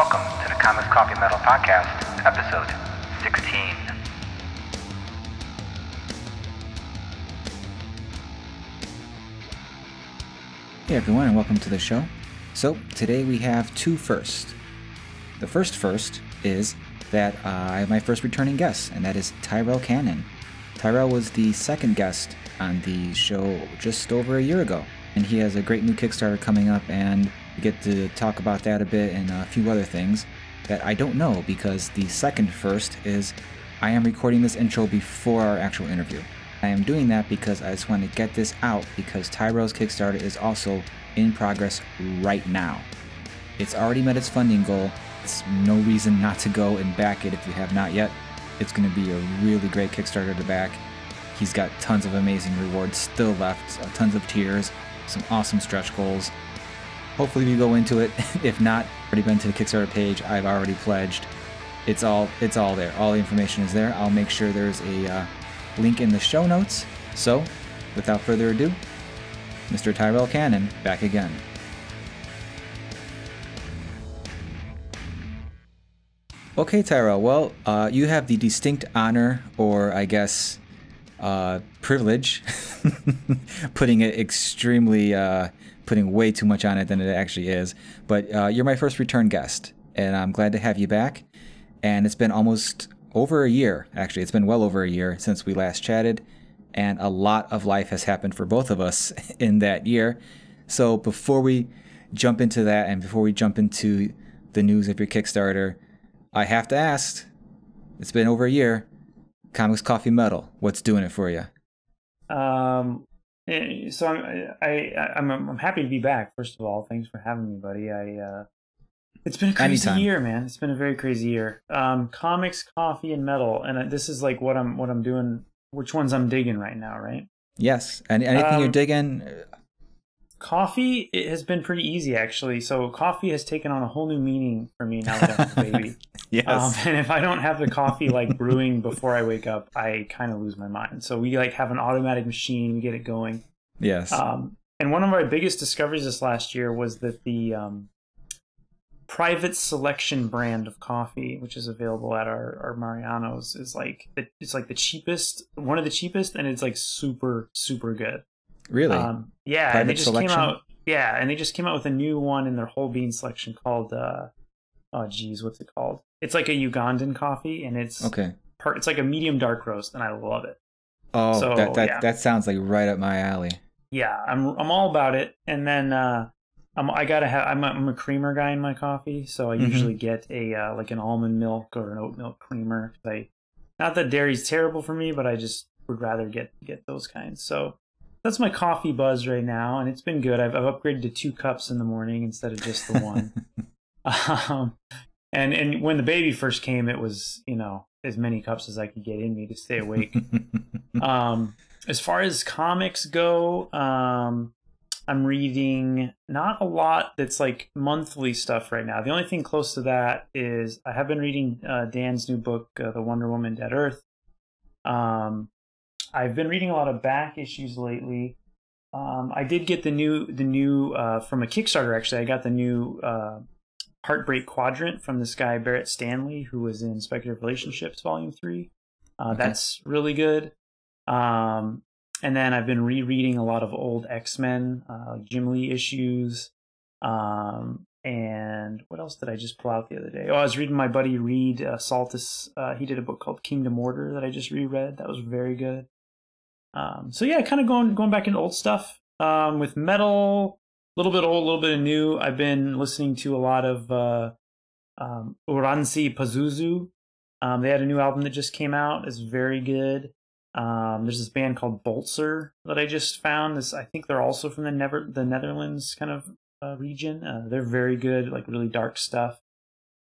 Welcome to the Comics Coffee Metal Podcast, episode 16. Hey everyone, and welcome to the show. So today we have two firsts. The first is that I have my first returning guest, and that is Tyrell Cannon. Tyrell was the second guest on the show just over a year ago, and he has a great new Kickstarter coming up, and we get to talk about that a bit and a few other things that I don't know, because the second first is I am recording this intro before our actual interview. I am doing that because I just want to get this out because Tyrell's Kickstarter is also in progress right now. It's already met its funding goal. It's no reason not to go and back it if you have not yet. It's going to be a really great Kickstarter to back. He's got tons of amazing rewards still left, tons of tiers, some awesome stretch goals. Hopefully we go into it. If not, already been to the Kickstarter page. I've already pledged. It's all there. All the information is there. I'll make sure there's a link in the show notes. So, without further ado, Mr. Tyrell Cannon back again. Okay, Tyrell. Well, you have the distinct honor, or I guess privilege, putting it extremely, putting way too much on it than it actually is. But you're my first return guest, and I'm glad to have you back. And it's been almost over a year, actually. It's been well over a year since we last chatted, and a lot of life has happened for both of us in that year. So before we jump into that, and before we jump into the news of your Kickstarter, I have to ask, it's been over a year, Comics Coffee Metal, what's doing it for you? So I'm happy to be back. First of all, thanks for having me, buddy. It's been a crazy year, man. It's been a very crazy year. Comics, coffee, and metal, and this is like what I'm doing. Which ones I'm digging right now, right? Yes, and anything you're digging. Coffee, it has been pretty easy actually. So coffee has taken on a whole new meaning for me now that I have a baby. Yes. And if I don't have the coffee like brewing before I wake up, I kind of lose my mind. So we like have an automatic machine, we get it going. Yes. And one of our biggest discoveries this last year was that the private selection brand of coffee, which is available at our Mariano's, is like it's like the cheapest, one of the cheapest, and it's like super good. Really? Yeah, private and they just selection? came out. Yeah, and they just came out with a new one in their whole bean selection called oh geez, what's it called? It's like a Ugandan coffee, and it's it's like a medium dark roast, and I love it. Oh, so, that sounds like right up my alley. Yeah, I'm all about it. And then I'm a creamer guy in my coffee, so I usually get a like an almond milk or an oat milk creamer. Not that dairy's terrible for me, but I just would rather get those kinds. So that's my coffee buzz right now, and it's been good. I've upgraded to 2 cups in the morning instead of just the one. And when the baby first came, it was, as many cups as I could get in me to stay awake. As far as comics go, I'm reading not a lot that's like monthly stuff right now. The only thing close to that is I have been reading Dan's new book, The Wonder Woman Dead Earth. I've been reading a lot of back issues lately. I did get the new from a Kickstarter, actually. I got the new Heartbreak Quadrant from this guy, Barrett Stanley, who was in Speculative Relationships Volume 3. That's really good. And then I've been rereading a lot of old X-Men, Jim Lee issues. And what else did I just pull out the other day? Oh, I was reading my buddy Reed Saltis. He did a book called Kingdom Order that I just reread. That was very good. So yeah, kind of going back into old stuff. With metal, a little bit old, a little bit of new. I've been listening to a lot of Uranzi Pazuzu. They had a new album that just came out. It's very good. There's this band called Bolzer that I just found. I think they're also from the Netherlands kind of region. They're very good, like really dark stuff.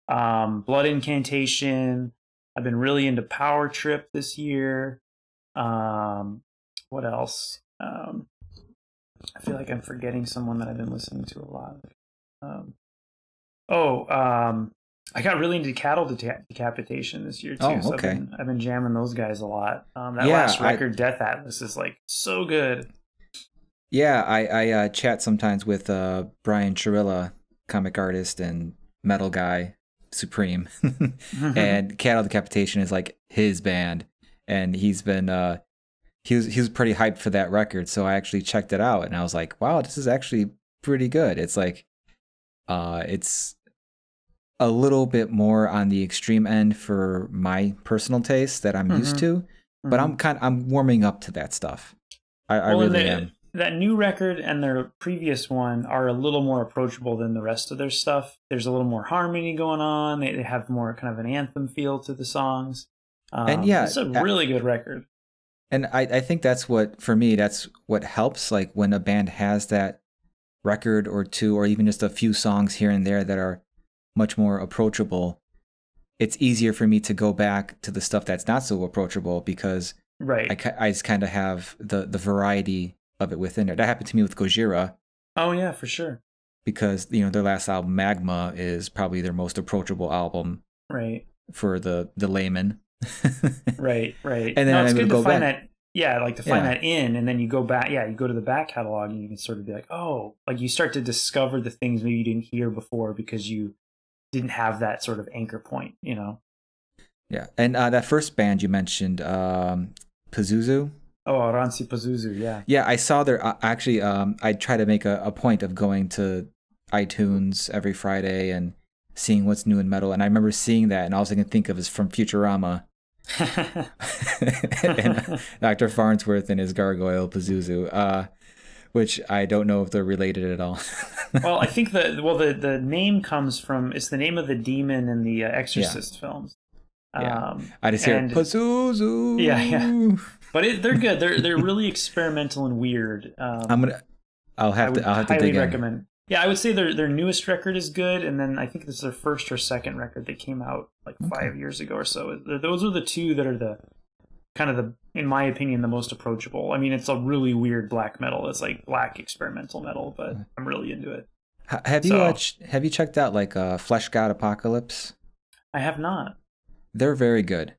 Blood Incantation. I've been really into Power Trip this year. What else? I feel like I'm forgetting someone that I've been listening to a lot. I got really into Cattle Decapitation this year too. Oh, so okay. I've been jamming those guys a lot. Last record, Death Atlas, is like so good. Yeah, I chat sometimes with Brian Chirilla, comic artist and metal guy, supreme. And Cattle Decapitation is like his band, and he's been he was pretty hyped for that record, so I actually checked it out and I was like, wow, this is actually pretty good. It's like it's a little bit more on the extreme end for my personal taste that I'm used to, but I'm warming up to that stuff. I really am. That new record and their previous one are a little more approachable than the rest of their stuff. There's a little more harmony going on. They have more kind of an anthem feel to the songs. And yeah, it's a really good record. And I think that's what, for me, that's what helps. Like when a band has that record or two, or even just a few songs here and there that are much more approachable, it's easier for me to go back to the stuff that's not so approachable because I just kind of have the variety of it within it. That happened to me with Gojira. Oh yeah, for sure. Because, their last album, Magma, is probably their most approachable album. Right. For the layman. Right. And then it's good to find back. that. Yeah, like to find that and then you go back. Yeah, you go to the back catalog and you can sort of be like, oh, like you start to discover the things maybe you didn't hear before because you didn't have that sort of anchor point, Yeah, and that first band you mentioned, Pazuzu. Oh, Oranzi Pazuzu, yeah. Yeah, I saw their, actually, I try to make a point of going to iTunes every Friday and seeing what's new in metal. And I remember seeing that, and all I can think of is from Futurama. And Dr. Farnsworth and his gargoyle Pazuzu, which I don't know if they're related at all. Well, I think the name comes from, it's the name of the demon in the Exorcist films. Yeah. I just hear Pazuzu. Yeah. But they're good. They're really experimental and weird. I'll have to highly dig in. recommend. Yeah, I would say their newest record is good, and then I think this is their first or second record that came out like 5 years ago or so. Those are the two that are the kind of the, in my opinion, the most approachable. I mean, it's a really weird black metal. It's like black experimental metal, but I'm really into it. Have you checked out like Flesh God Apocalypse? I have not. They're very good.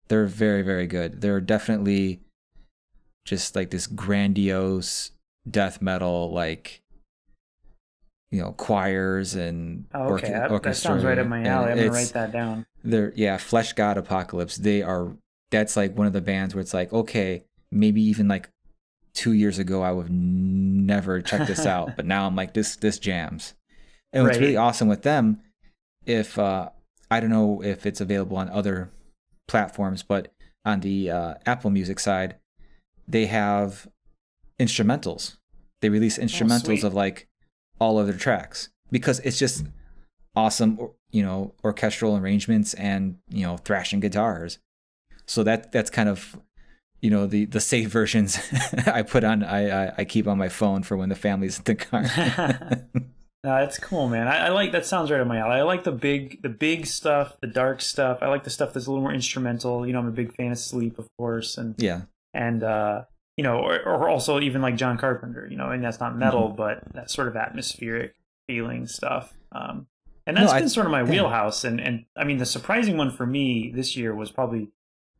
They're very, very good. They're definitely just like this grandiose death metal, like, choirs and orchestra. That sounds right up my alley. I'm gonna write that down. Flesh God Apocalypse. That's like one of the bands where it's like, okay, maybe even like 2 years ago I would never check this out, but now I'm like, this jams. And what's really awesome with them, if I don't know if it's available on other platforms, but on the Apple Music side, they have instrumentals. They release instrumentals of like all of their tracks because it's just awesome, orchestral arrangements and, thrashing guitars. So that's kind of, the safe versions I put on, I keep on my phone for when the family's in the car. No, that's cool, man. I like that. Sounds right up my alley. I like the big stuff, the dark stuff. I like the stuff that's a little more instrumental. I'm a big fan of Sleep, of course, and or also even like John Carpenter. And that's not metal, but that sort of atmospheric feeling stuff. And that's been sort of my wheelhouse. And I mean, the surprising one for me this year was probably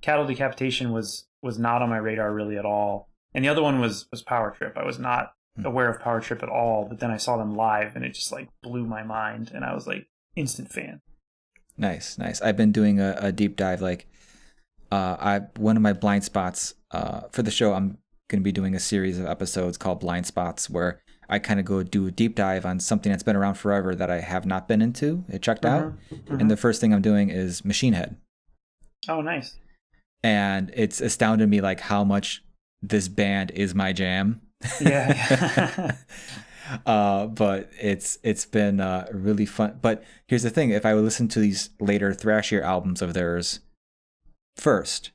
Cattle Decapitation was not on my radar really at all, and the other one was Power Trip. I was not aware of Power Trip at all, but then I saw them live and it just like blew my mind, and I was like instant fan. Nice. I've been doing a deep dive. Like one of my blind spots for the show, I'm going to be doing a series of episodes called Blind Spots, where I kind of go do a deep dive on something that's been around forever that I have not been checked out. And the first thing I'm doing is Machine Head. Oh, nice. And it's astounded me like how much this band is my jam. Yeah. But it's been really fun. But here's the thing: if I would listen to these later thrashier albums of theirs first,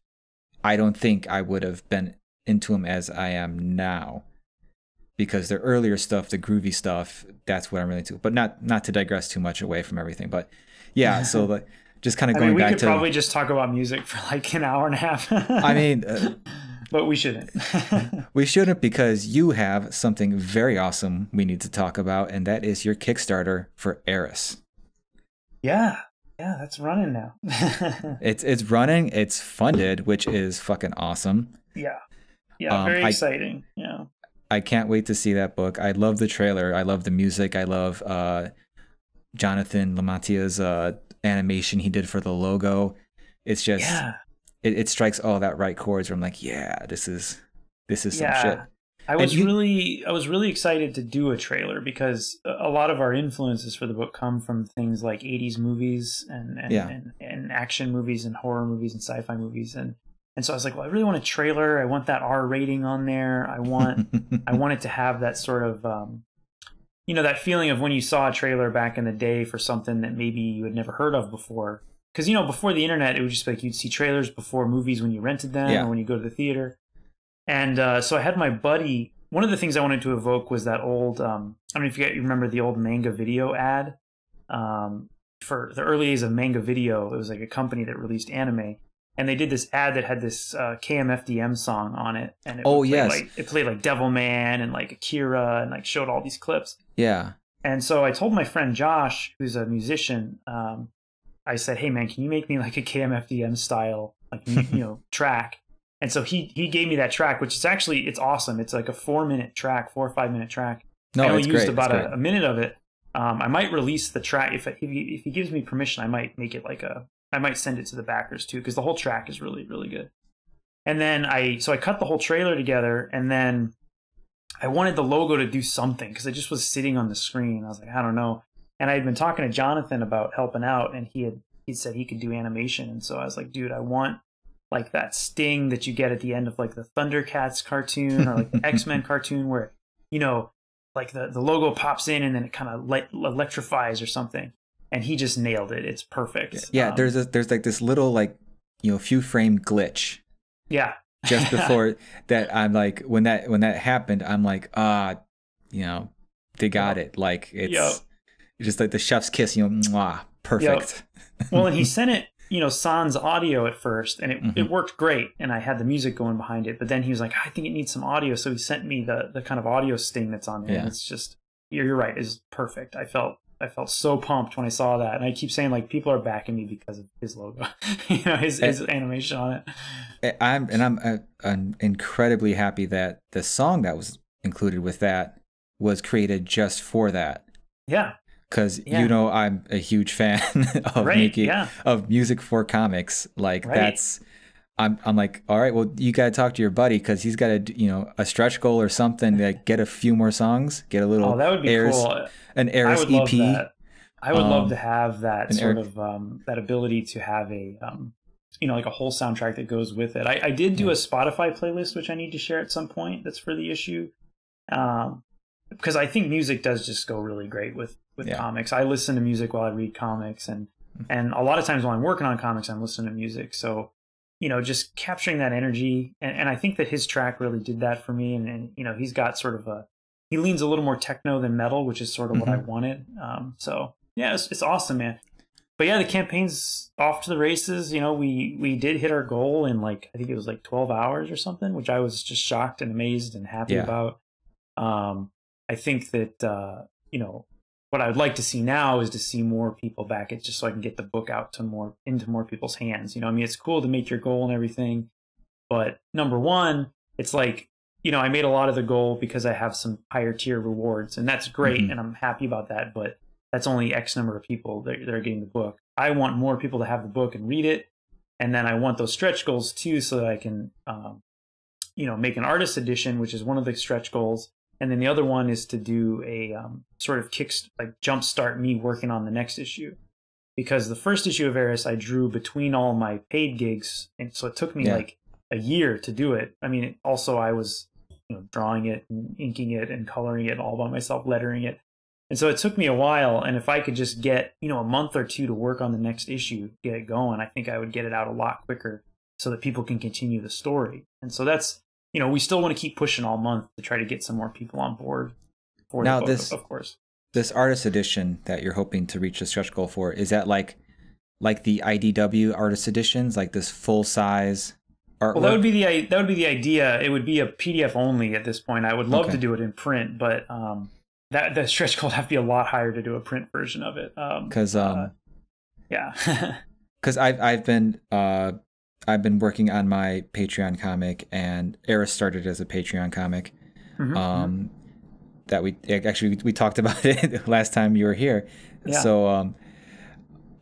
I don't think I would have been into them as I am now, because their earlier stuff, the groovy stuff, that's what I'm really into. But not to digress too much away from everything. But yeah, so like just kind of going back to. We could probably just talk about music for like an hour and a half. I mean. But we shouldn't. We shouldn't, because you have something very awesome we need to talk about, and that is your Kickstarter for ERIS. Yeah, that's running now. It's running. It's funded, which is fucking awesome. Yeah, very exciting. Yeah, I can't wait to see that book. I love the trailer. I love the music. I love Jonathan Lamatia's animation he did for the logo. It's just it strikes all that right chords where I'm like, yeah, this is some shit. I was really excited to do a trailer because a lot of our influences for the book come from things like 80s movies and action movies and horror movies and sci-fi movies, and so I was like, well, I really want a trailer. I want that R rating on there. I want it to have that sort of that feeling of when you saw a trailer back in the day for something that maybe you had never heard of before. Because before the internet, it would just be like you'd see trailers before movies when you rented them or when you go to the theater. And so I had my buddy. One of the things I wanted to evoke was that old. I don't know if you remember the old Manga Video ad. For the early days of Manga Video, it was like a company that released anime, and they did this ad that had this KMFDM song on it. And it played like Devilman and like Akira and like showed all these clips. Yeah. And so I told my friend Josh, who's a musician, I said, "Hey man, can you make me like a KMFDM style track?" And so he gave me that track, which is actually, it's awesome. It's like a 4-minute track, 4 or 5 minute track. No, I only used about a minute of it. I might release the track if he gives me permission. I might make it I might send it to the backers too, because the whole track is really, really good. And then I cut the whole trailer together, and then I wanted the logo to do something because it just was sitting on the screen. I was like, I don't know. And I had been talking to Jonathan about helping out, and he said he could do animation. And so I was like, dude, I want like that sting that you get at the end of like the Thundercats cartoon or like the X-Men cartoon where, like the logo pops in and then it kind of electrifies or something. And he just nailed it. It's perfect. Yeah, there's like this little like, few frame glitch. Yeah. Just before that, I'm like, when that happened, I'm like, they got it. Like it's just like the chef's kiss, mwah, perfect. Well, and he sent it, sans audio at first, and it worked great, and I had the music going behind it. But then he was like, I think it needs some audio, so he sent me the kind of audio sting that's on there. Yeah. And it's just, you're right, it's perfect. I felt so pumped when I saw that, and I keep saying like people are backing me because of his logo, his animation on it. I'm incredibly happy that the song that was included with that was created just for that. Yeah. Because I'm a huge fan of of music for comics. Like I'm like, all right, well, you got to talk to your buddy because he's got a stretch goal or something. Like get a few more songs, get a little. That would be cool. An ERIS EP. I would love to have that sort of that ability to have a like a whole soundtrack that goes with it. I did do a Spotify playlist which I need to share at some point. That's for the issue, because I think music does just go really great with comics. I listen to music while I read comics, and a lot of times while I'm working on comics, I'm listening to music. So, just capturing that energy, and I think that his track really did that for me. And he's got sort of he leans a little more techno than metal, which is sort of what I wanted. So yeah, it's awesome, man. But yeah, the campaign's off to the races. We did hit our goal in I think it was 12 hours or something, which I was just shocked and amazed and happy about. I think that what I would like to see now is to see more people back it, just so I can get the book out into more people's hands. It's cool to make your goal and everything, but number one, it's like, I made a lot of the goal because I have some higher tier rewards, and that's great, and I'm happy about that, but that's only X number of people that are getting the book. I want more people to have the book and read it, and then I want those stretch goals too, so that I can, make an artist edition, which is one of the stretch goals. And then the other one is to do a sort of jumpstart me working on the next issue, because the first issue of ERIS I drew between all my paid gigs, and so it took me like a year to do it. I mean, also I was drawing it and inking it and coloring it all by myself, lettering it, and so it took me a while. And if I could just get a month or two to work on the next issue, get it going, I think I would get it out a lot quicker, so that people can continue the story. And so that's. We still want to keep pushing all month to try to get some more people on board for the book, of course. This artist edition that you're hoping to reach the stretch goal for, is that like the IDW artist editions, like this full size artwork? Well, that would be the idea. It would be a PDF only at this point. I would love to do it in print, but that the stretch goal would have to be a lot higher to do a print version of it. Because I've been working on my Patreon comic, and ERIS started as a Patreon comic. That we talked about it last time you were here. Yeah. So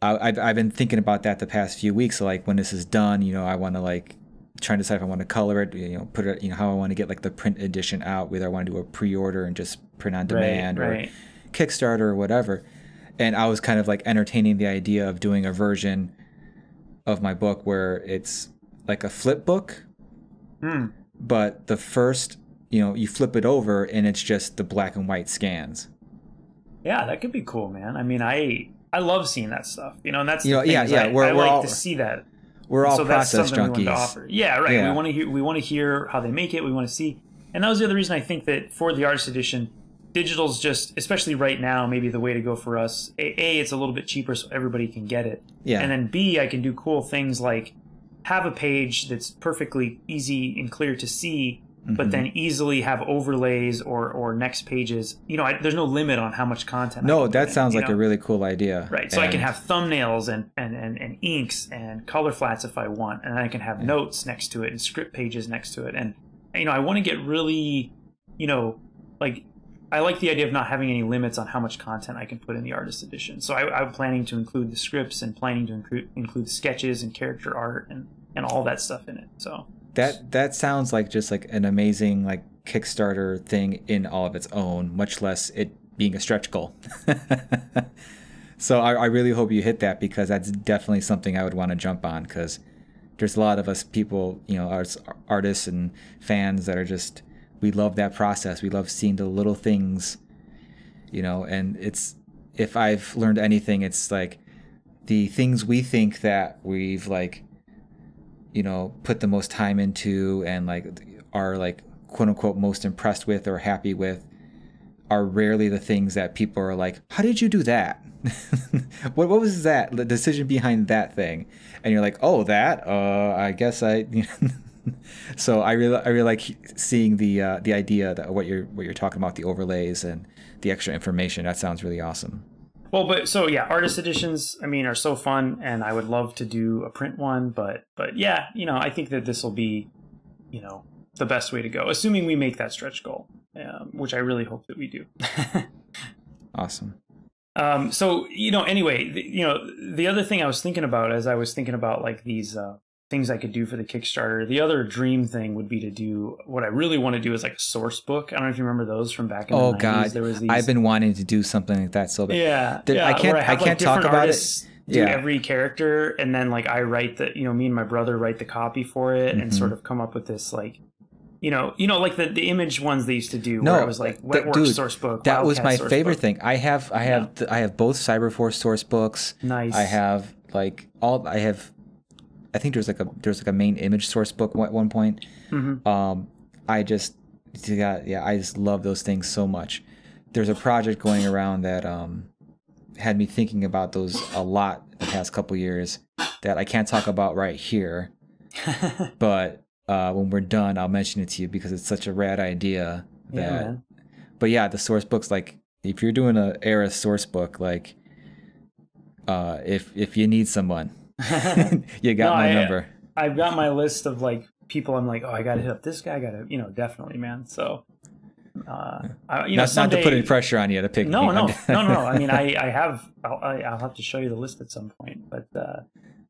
I've been thinking about that the past few weeks. So like when this is done, you know, I want to like try and decide if I want to color it, you know, put it, you know, how I want to get like the print edition out, whether I want to do a pre-order and just print on demand or Kickstarter or whatever. And I was kind of like entertaining the idea of doing a version of my book where it's like a flip book, but the first, you know, you flip it over and it's just the black and white scans. Yeah, that could be cool, man. I mean, I love seeing that stuff, you know, and that's, you know, I like all, to see that. We're all so process that's something junkies. We want to offer. Yeah, right. Yeah. We want to hear how they make it. We want to see, and that was the other reason I think that for the artist edition, digital's just, especially right now, maybe the way to go for us. A, it's a little bit cheaper, so everybody can get it. Yeah. And then B, I can do cool things like have a page that's perfectly easy and clear to see, but then easily have overlays or next pages. You know, there's no limit on how much content. No, that sounds like a really cool idea. Right. So I can have thumbnails and inks and color flats if I want, and I can have notes next to it and script pages next to it. And you know, I want to get really, you know, like, I like the idea of not having any limits on how much content I can put in the artist edition. So I'm planning to include the scripts and planning to include sketches and character art and all that stuff in it. So that sounds like just like an amazing like Kickstarter thing in all of its own, much less it being a stretch goal. So I really hope you hit that, because that's definitely something I would want to jump on, because there's a lot of us people, you know, artists and fans that are just, we love that process. We love seeing the little things, you know, and it's, if I've learned anything, it's like the things we think that we've like, you know, put the most time into and like are like quote unquote most impressed with or happy with are rarely the things that people are like, how did you do that? what was that? The decision behind that thing? And you're like, oh, that, I guess I, so I really like seeing the idea that what you're talking about, the overlays and the extra information. That sounds really awesome. Well, but so yeah, artist editions, I mean, are so fun, and I would love to do a print one, but yeah, you know, I think that this will be, you know, the best way to go, assuming we make that stretch goal, which I really hope that we do. Awesome. So, you know, anyway, you know, the other thing I was thinking about as I was thinking about like these things I could do for the Kickstarter, the other dream thing would be to do, what I really want to do is like a source book. I don't know if you remember those from back in the 90s. God, there was these... I've been wanting to do something like that so bad. Yeah, I can't talk about it. Do every character, and then like I write the, you know, me and my brother write the copy for it, and sort of come up with this like, you know, like the image ones they used to do. Where it was like Wetworks source book. That was my favorite book. thing. I have both Cyberforce source books. Nice. I have like all. I think there's like a main image source book at one point. I just love those things so much. There's a project going around that had me thinking about those a lot the past couple years that I can't talk about right here, but when we're done, I'll mention it to you because it's such a rad idea. But yeah, the source books, like if you're doing a ERIS source book, like if you need someone. You got my number. I've got my list of like people. I'm like, oh, I got to hit up this guy. I got to, you know, definitely, man. So, you know, not to put any pressure on you to pick. No. I mean, I'll have to show you the list at some point. But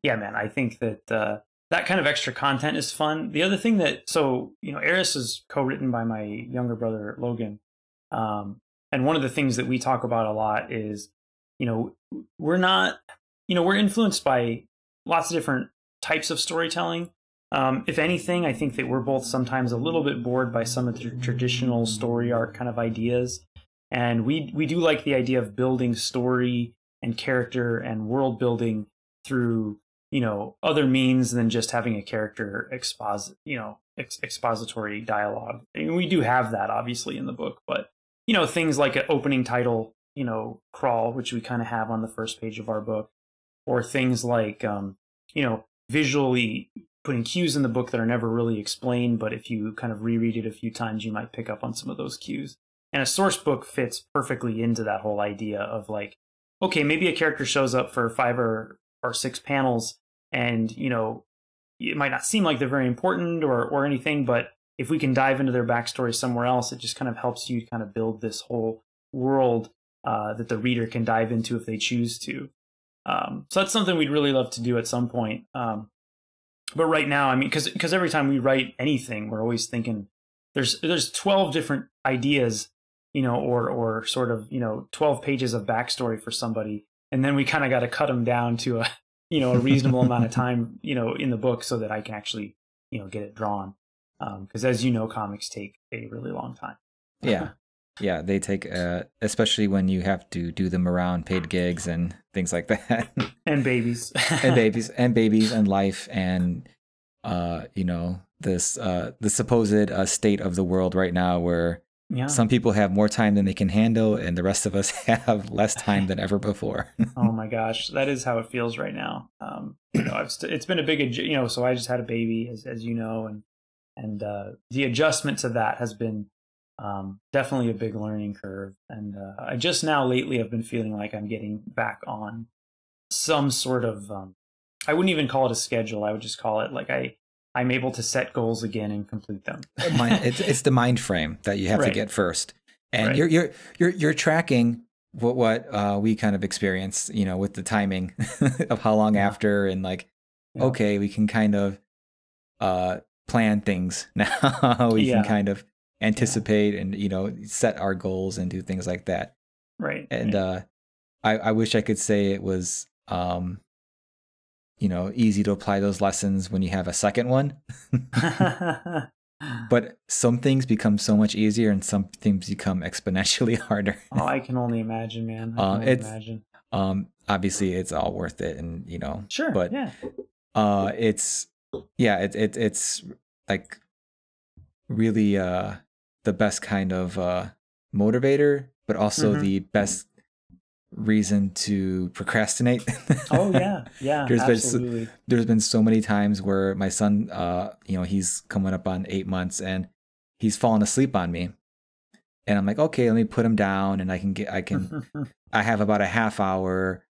yeah, man, I think that that kind of extra content is fun. The other thing that, so, you know, ERIS is co-written by my younger brother Logan, and one of the things that we talk about a lot is, you know, we're influenced by lots of different types of storytelling. If anything, I think that we're both sometimes a little bit bored by some of the traditional story arc kind of ideas. And we do like the idea of building story and character and world building through, you know, other means than just having a character expository dialogue. I mean, we do have that obviously in the book, but, you know, things like an opening title, you know, crawl, which we kind of have on the first page of our book, or things like, you know, visually putting cues in the book that are never really explained, but if you kind of reread it a few times, you might pick up on some of those cues. And a source book fits perfectly into that whole idea of like, okay, maybe a character shows up for 5 or 6 panels, and, you know, it might not seem like they're very important or anything, but if we can dive into their backstory somewhere else, it just kind of helps you kind of build this whole world that the reader can dive into if they choose to. So that's something we'd really love to do at some point. But right now, I mean, because every time we write anything, we're always thinking there's 12 different ideas, or sort of 12 pages of backstory for somebody, and then we kind of got to cut them down to a reasonable amount of time in the book so that I can actually get it drawn. Because as you know, comics take a really long time. Yeah, they take, especially when you have to do them around paid gigs and things like that. And babies. and babies and life and, this, the supposed state of the world right now where some people have more time than they can handle and the rest of us have less time than ever before. Oh my gosh, that is how it feels right now. It's been a big, so I just had a baby, as you know, and the adjustment to that has been definitely a big learning curve. And I just now lately have been feeling like I'm getting back on some sort of, I wouldn't even call it a schedule. I would just call it like I'm able to set goals again and complete them. It's the mind frame that you have to get first. And you're tracking what we kind of experience, with the timing of how long after, and like, okay, we can kind of plan things now. We can kind of anticipate and set our goals and do things like that. Right. And I wish I could say it was easy to apply those lessons when you have a second one. But some things become so much easier and some things become exponentially harder. Oh, I can only imagine, man. I can only imagine. Obviously it's all worth it, and sure, but it's like really the best kind of motivator, but also the best reason to procrastinate. Oh yeah, absolutely. There's been so many times where my son, he's coming up on 8 months and he's fallen asleep on me, and I'm like, okay, let me put him down, and I have about a half hour.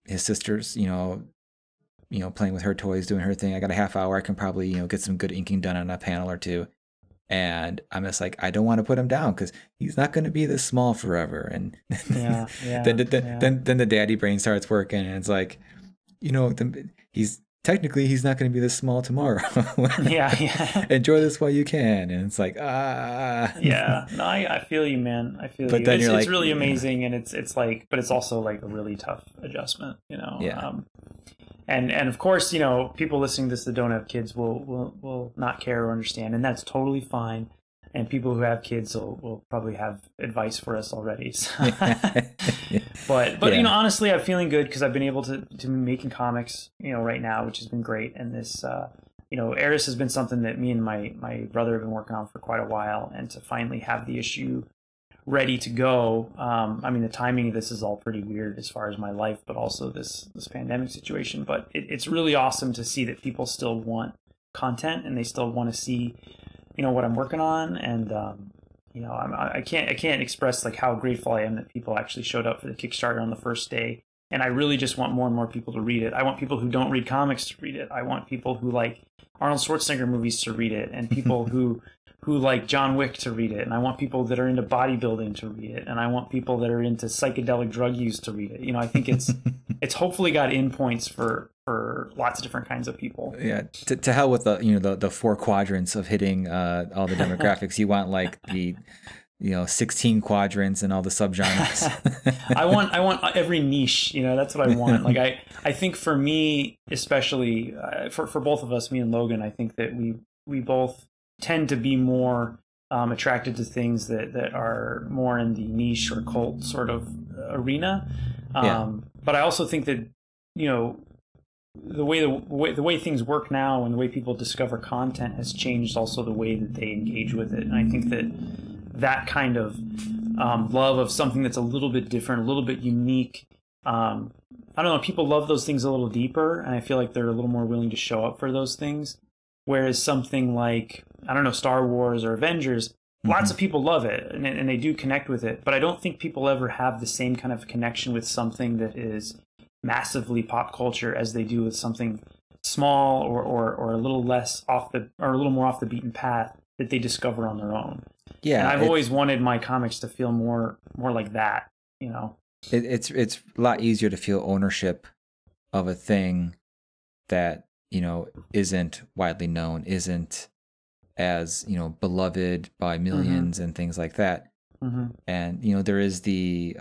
His sister's, playing with her toys, doing her thing. I got a half hour. I can probably, get some good inking done on a panel or two. And I'm just like, I don't want to put him down because he's not going to be this small forever. And then the daddy brain starts working, and it's like, he's not going to be this small tomorrow. Enjoy this while you can. And it's like, Yeah, no, I feel you, man. I feel but you. Then it's really amazing, and it's like, but it's also like a really tough adjustment, And of course, people listening to this that don't have kids will not care or understand, and that's totally fine. And people who have kids will probably have advice for us already. So. But honestly, I'm feeling good because I've been able to be making comics, right now, which has been great. And this, ERIS has been something that me and my brother have been working on for quite a while, and to finally have the issue ready to go. I mean, the timing of this is all pretty weird as far as my life, but also this pandemic situation. But it's really awesome to see that people still want content and they still want to see, what I'm working on. And I can't express like how grateful I am that people actually showed up for the Kickstarter on the first day. And I really just want more and more people to read it. I want people who don't read comics to read it. I want people who like Arnold Schwarzenegger movies to read it, and people who like John Wick to read it, and I want people that are into bodybuilding to read it, and I want people that are into psychedelic drug use to read it. I think it's hopefully got in points for lots of different kinds of people. Yeah, to hell with the 4 quadrants of hitting all the demographics. You want like the 16 quadrants and all the subgenres. I want every niche. That's what I want. Like I think for me, especially for both of us, me and Logan, I think that we both tend to be more attracted to things that are more in the niche or cult sort of arena. But I also think that the way things work now and the way people discover content has changed also the way that they engage with it. And I think that kind of love of something that's a little bit different, a little bit unique. I don't know, people love those things a little deeper, and I feel like they're a little more willing to show up for those things. Whereas something like, I don't know, Star Wars or Avengers, lots of people love it and they do connect with it. But I don't think people ever have the same kind of connection with something that is massively pop culture as they do with something small or a little less a little more off the beaten path that they discover on their own. Yeah, and I've always wanted my comics to feel more like that, you know. It's a lot easier to feel ownership of a thing that, you know, isn't widely known, isn't as, you know, beloved by millions and things like that. And, you know, there is the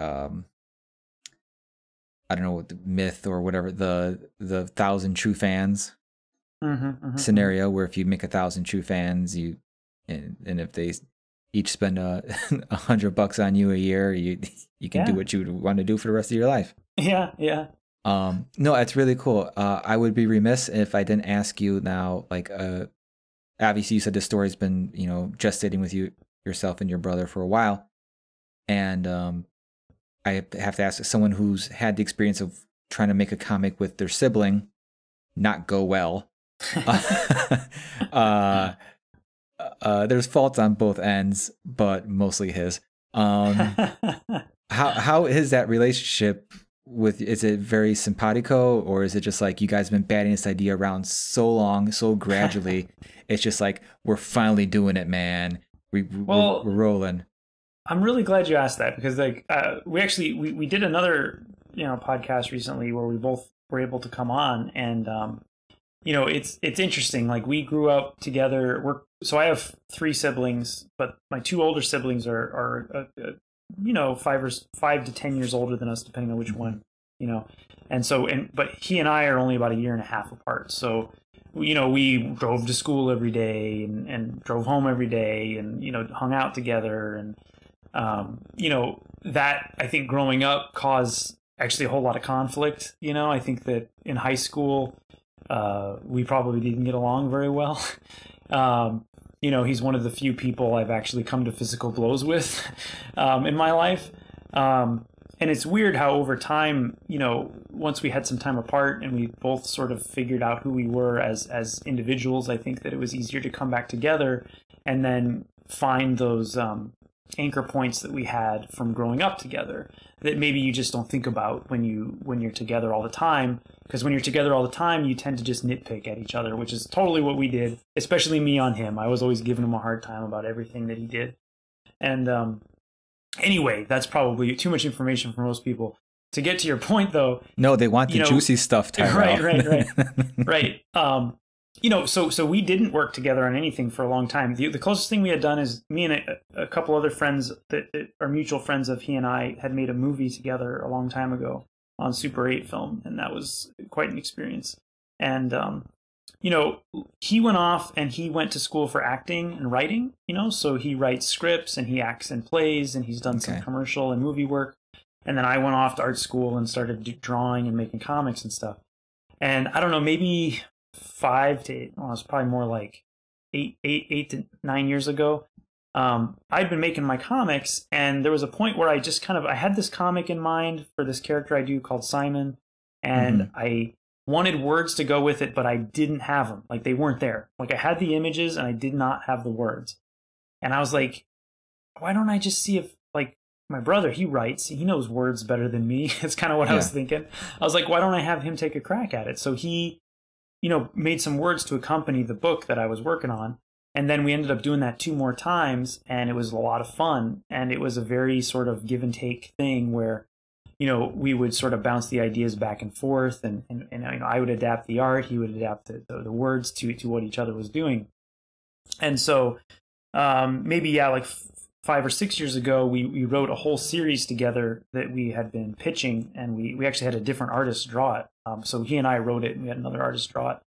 I don't know what the myth or whatever, the 1,000 true fans scenario, where if you make 1,000 true fans, and if they each spend $100 on you a year, you can do what you want to do for the rest of your life. Yeah. No, it's really cool. I would be remiss if I didn't ask you now, like, obviously you said this story's been, you know, gestating with yourself and your brother for a while. And I have to ask, someone who's had the experience of trying to make a comic with their sibling not go well. There's faults on both ends, but mostly his. How is that relationship with? Is it very simpatico, or is it just like you guys have been batting this idea around so long, so gradually? It's just like, we're finally doing it, man. We're rolling. I'm really glad you asked that, because like we did another, you know, podcast recently where we both were able to come on, and you know, it's interesting. Like, we grew up together. So I have 3 siblings, but my 2 older siblings are you know, 5 to 10 years older than us, depending on which one, you know. And so, but he and I are only about a year and a half apart. So, you know, we drove to school every day and drove home every day, and, you know, hung out together. And you know, that, I think, growing up caused actually a whole lot of conflict. You know, I think that in high school, we probably didn't get along very well. You know, he's one of the few people I've actually come to physical blows with in my life. And it's weird how over time, you know, once we had some time apart and we both sort of figured out who we were as individuals, I think that it was easier to come back together and then find those anchor points that we had from growing up together that maybe you just don't think about when you're together all the time. Because when you're together all the time, you tend to just nitpick at each other, which is totally what we did, especially me on him. I was always giving him a hard time about everything that he did. And anyway, that's probably too much information for most people. To get to your point, though. No, they want the juicy stuff, Tyrell. Right. You know, so we didn't work together on anything for a long time. The closest thing we had done is me and a couple other friends that are mutual friends of he and I had made a movie together a long time ago on Super 8 film, and that was quite an experience. And you know, he went off and he went to school for acting and writing, you know, so he writes scripts and he acts in plays, and he's done some commercial and movie work. And then I went off to art school and started drawing and making comics and stuff. And I don't know, maybe 5 to 8, well, it's probably more like 8 to 9 years ago, I'd been making my comics, and there was a point where I just kind of, I had this comic in mind for this character I do called Simon, and I wanted words to go with it, but I didn't have them. Like, they weren't there. Like, I had the images and I did not have the words. And I was like, why don't I just see if, like, my brother, he writes, he knows words better than me. It's kind of what I was thinking. I was like, why don't I have him take a crack at it? So he, you know, made some words to accompany the book that I was working on. And then we ended up doing that 2 more times, and it was a lot of fun. And it was a very sort of give and take thing where, you know, we would sort of bounce the ideas back and forth, and you know, I would adapt the art, he would adapt the words to what each other was doing. And so maybe, like 5 or 6 years ago, we wrote a whole series together that we had been pitching, and we actually had a different artist draw it. So he and I wrote it, and we had another artist draw it.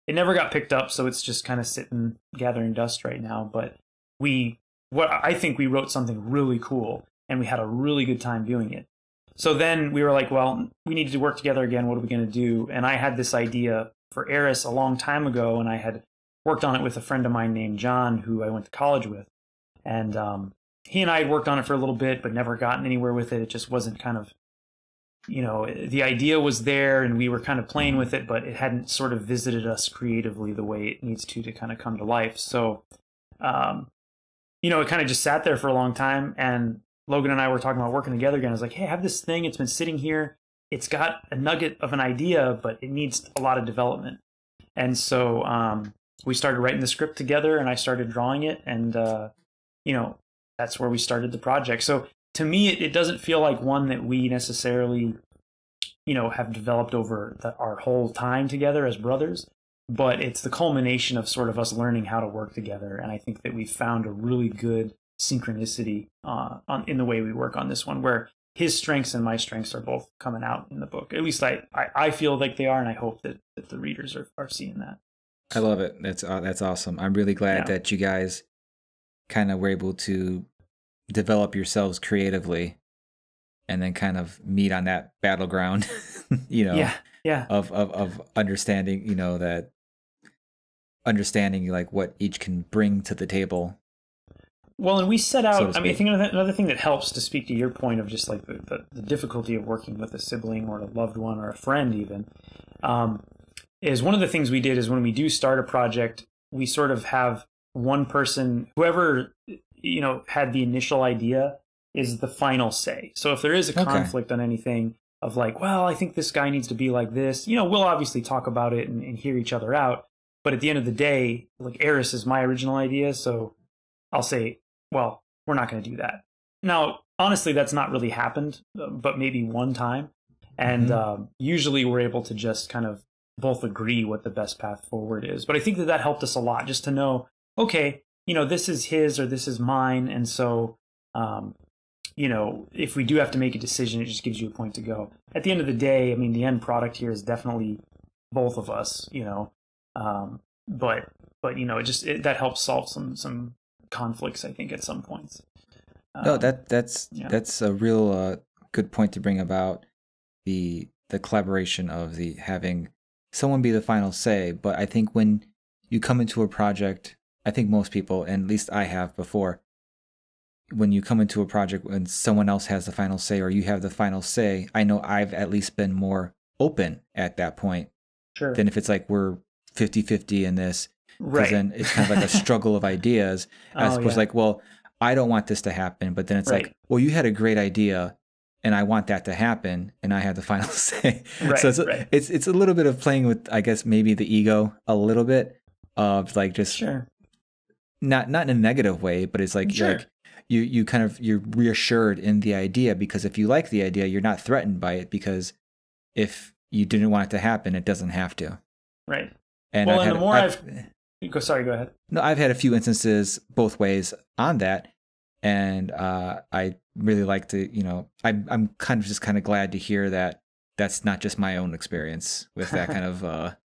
It never got picked up, so it's just kind of sitting, gathering dust right now. But I think we wrote something really cool, and we had a really good time doing it. So then we were like, well, we need to work together again. What are we going to do? And I had this idea for ERIS a long time ago, and I had worked on it with a friend of mine named John, who I went to college with. And he and I had worked on it for a little bit, but never gotten anywhere with it. It just wasn't kind of, you know, the idea was there and we were kind of playing with it, but it hadn't sort of visited us creatively the way it needs to kind of come to life. So, you know, it kind of just sat there for a long time, and Logan and I were talking about working together again. I was like, hey, I have this thing. It's been sitting here. It's got a nugget of an idea, but it needs a lot of development. And so we started writing the script together, and I started drawing it. And, you know, that's where we started the project. So to me, it doesn't feel like one that we necessarily, have developed over our whole time together as brothers, but it's the culmination of sort of us learning how to work together. And I think that we found a really good synchronicity in the way we work on this one, where his strengths and my strengths are both coming out in the book. At least I feel like they are, and I hope that the readers are seeing that. I love it. That's awesome. I'm really glad that you guys kind of were able to develop yourselves creatively and then kind of meet on that battleground, of understanding, that understanding like what each can bring to the table. Well, and we set out, I think another thing that helps, to speak to your point of just like the difficulty of working with a sibling or a loved one or a friend even, is one of the things we did is when we do start a project, we sort of have one person, whoever, had the initial idea is the final say. So if there is a conflict on anything of like, well, I think this guy needs to be like this, we'll obviously talk about it and hear each other out. But at the end of the day, like ERIS is my original idea. So I'll say, well, we're not going to do that. Now, honestly, that's not really happened, but maybe one time. And usually we're able to just kind of both agree what the best path forward is. But I think that helped us a lot, just to know, okay, this is his or this is mine. And so, if we do have to make a decision, it just gives you a point to go. At the end of the day, I mean, the end product here is definitely both of us, but that helps solve some conflicts, I think, at some points. No, that's a real good point to bring about the collaboration of the having someone be the final say. But I think when you come into a project, I think most people, and at least I have before, when you come into a project when someone else has the final say or you have the final say, I know I've at least been more open at that point than if it's like we're 50-50 in this. Because then it's kind of like a struggle of ideas as opposed to like, well, I don't want this to happen. But then it's like, well, you had a great idea and I want that to happen and I have the final say. So it's a little bit of playing with, I guess, maybe the ego a little bit of like just not in a negative way, but it's like, you're reassured in the idea, because if you like the idea, you're not threatened by it, because if you didn't want it to happen, it doesn't have to. Right. And well, go ahead. No, I've had a few instances both ways on that. And I really like to, I'm kind of glad to hear that that's not just my own experience with that kind of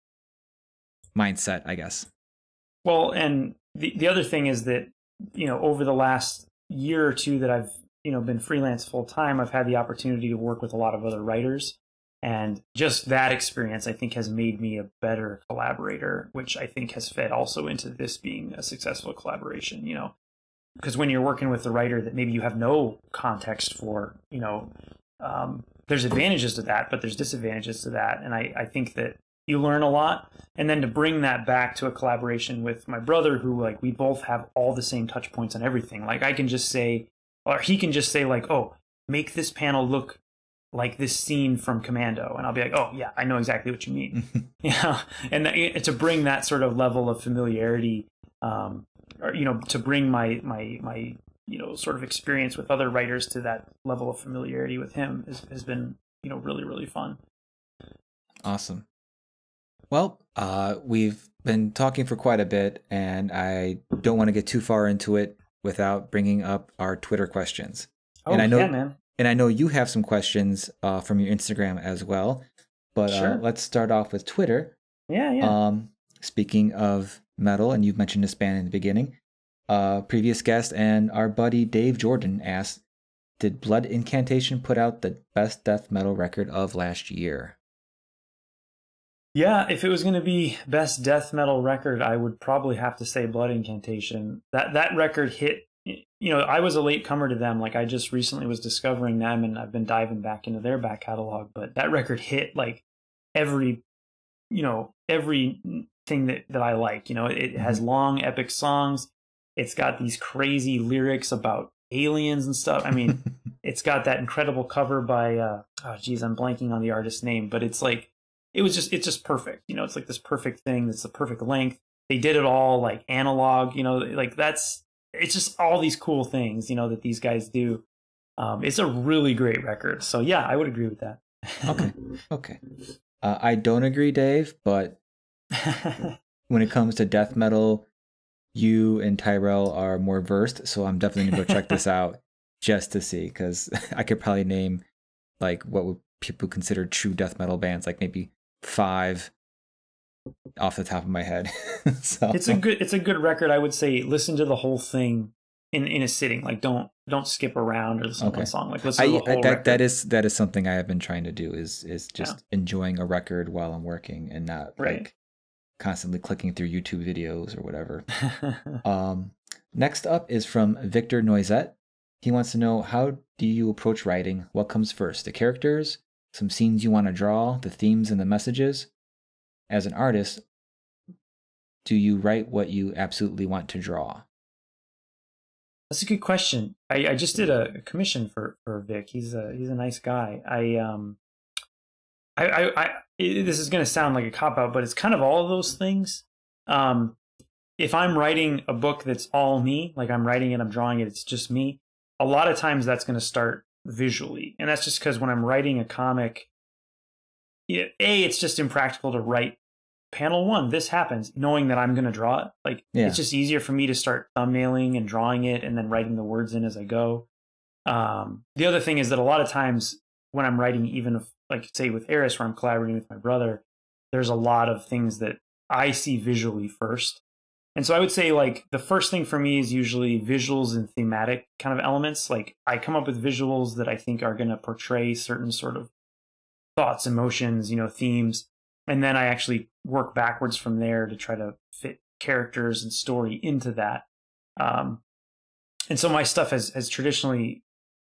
mindset, I guess. Well, and the other thing is that, over the last year or two that I've, been freelance full time, I've had the opportunity to work with a lot of other writers. And just that experience, I think, has made me a better collaborator, which I think has fed also into this being a successful collaboration, because when you're working with a writer that maybe you have no context for, there's advantages to that, but there's disadvantages to that. And I think that you learn a lot. And then to bring that back to a collaboration with my brother, who like we both have all the same touch points on everything. Like I can just say, or he can just say like, oh, make this panel look like this scene from Commando, and I'll be like, oh yeah, I know exactly what you mean. And to bring that sort of level of familiarity, or to bring my sort of experience with other writers to that level of familiarity with him has been really, really fun. Awesome. Well, we've been talking for quite a bit, and I don't want to get too far into it without bringing up our Twitter questions. Oh, and I know, man. And I know you have some questions from your Instagram as well, but let's start off with Twitter. Yeah. Speaking of metal, and you've mentioned this band in the beginning, previous guest and our buddy Dave Jordan asked, did Blood Incantation put out the best death metal record of last year? Yeah, if it was going to be best death metal record, I would probably have to say Blood Incantation. That record hit. I was a late comer to them. Like I just recently was discovering them, and I've been diving back into their back catalog. But that record hit like everything that I like. It has long, epic songs. It's got these crazy lyrics about aliens and stuff. I mean, it's got that incredible cover by I'm blanking on the artist's name, but it's like it's just perfect. It's like this perfect thing that's the perfect length. They did it all like analog. Like that's. it's just all these cool things, you know, that these guys do. It's a really great record. So yeah, I would agree with that. Okay. Okay. I don't agree, Dave, but when it comes to death metal, you and Tyrell are more versed, so I'm definitely gonna go check this out just to see, because I could probably name like what would people consider true death metal bands, like maybe 5 off the top of my head. So it's a good record. I would say listen to the whole thing in a sitting. Like don't skip around or listen to one song. Like listen to the whole record. That is something I have been trying to do, is just enjoying a record while I'm working and not like constantly clicking through YouTube videos or whatever. Next up is from Victor Noisette. He wants to know, how do you approach writing? What comes first? The characters, some scenes you want to draw, the themes and the messages? As an artist, do you write what you absolutely want to draw? That's a good question. I just did a commission for Vic. He's a nice guy. This is going to sound like a cop-out, but it's kind of all of those things. If I'm writing a book that's all me, like I'm writing it, I'm drawing it, it's just me, a lot of times that's going to start visually. And that's just because when I'm writing a comic, it's just impractical to write panel 1, this happens, knowing that I'm going to draw it. Like, it's just easier for me to start thumbnailing and drawing it and then writing the words in as I go. The other thing is that a lot of times when I'm writing, even if, like say with ERIS, where I'm collaborating with my brother, there's a lot of things that I see visually first. And so I would say like the first thing for me is usually visuals and thematic kind of elements. Like I come up with visuals that I think are going to portray certain sort of thoughts, emotions, you know, themes. And then I actually work backwards from there to try to fit characters and story into that. And so my stuff has traditionally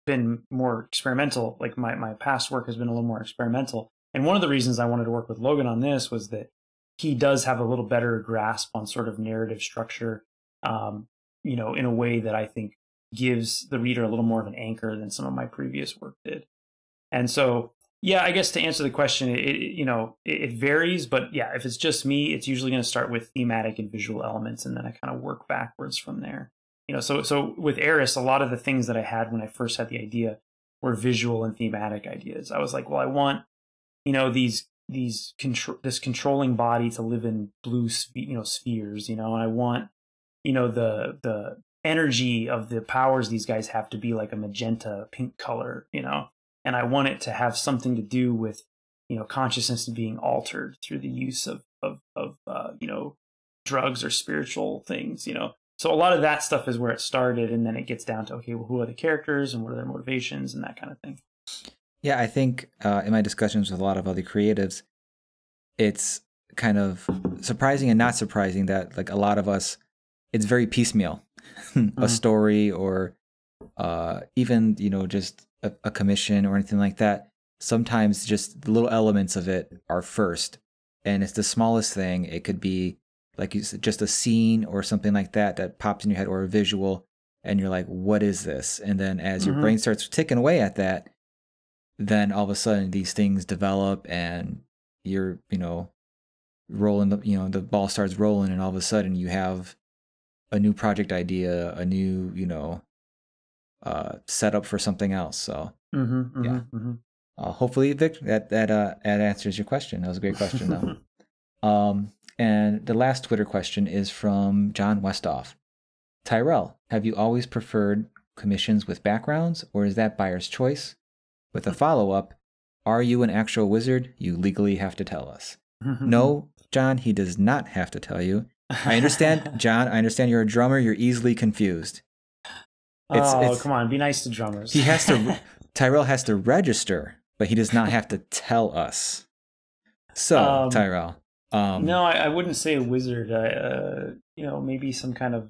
been more experimental. Like my past work has been a little more experimental. And one of the reasons I wanted to work with Logan on this was that he does have a little better grasp on sort of narrative structure, you know, in a way that I think gives the reader a little more of an anchor than some of my previous work did. And so, yeah, I guess to answer the question, it varies, but yeah, if it's just me, it's usually going to start with thematic and visual elements, and then I kind of work backwards from there. You know, so with ERIS, a lot of the things that I had when I first had the idea were visual and thematic ideas. I was like, well, I want, you know, this controlling body to live in blue, spheres, you know, and I want, you know, the energy of the powers these guys have to be like a magenta pink color, you know, and I want it to have something to do with, you know, consciousness being altered through the use of you know, drugs or spiritual things, you know. So a lot of that stuff is where it started, and then it gets down to, okay, well, who are the characters and what are their motivations and that kind of thing. Yeah, I think in my discussions with a lot of other creatives, it's kind of surprising and not surprising that like a lot of us, it's very piecemeal. A story or even, you know, just a commission or anything like that. Sometimes just the little elements of it are first, and it's the smallest thing. It could be like you said, just a scene or something like that pops in your head, or a visual, and you're like, what is this? And then as your brain starts ticking away at that, then all of a sudden these things develop, and you're, you know, rolling the ball starts rolling, and all of a sudden you have a new project idea, a new, you know, setup for something else. So hopefully, Vic, that answers your question. That was a great question, though. And the last Twitter question is from John Westoff. Tyrell, have you always preferred commissions with backgrounds, or is that buyer's choice? With a follow-up, are you an actual wizard? You legally have to tell us. No, John, he does not have to tell you. I understand, John, I understand you're a drummer. You're easily confused. Come on, be nice to drummers. He has to, Tyrell has to register, but he does not have to tell us. So, Tyrell. No, I wouldn't say a wizard. You know, maybe some kind of,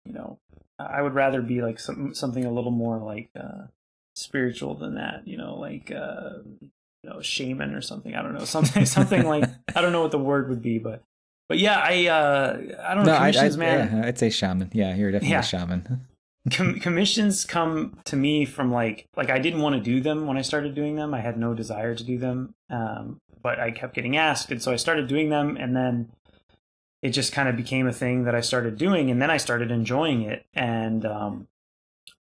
you know, I would rather be like something a little more like spiritual than that. You know, like you know, shaman or something. I don't know, something like, I don't know what the word would be, but yeah, I don't know. Commissions, man. Yeah, I'd say shaman. Yeah, you're definitely a shaman. Commissions come to me from like I didn't want to do them when I started doing them. I had no desire to do them, but I kept getting asked, and so I started doing them. And then it just kind of became a thing that I started doing, and then I started enjoying it. And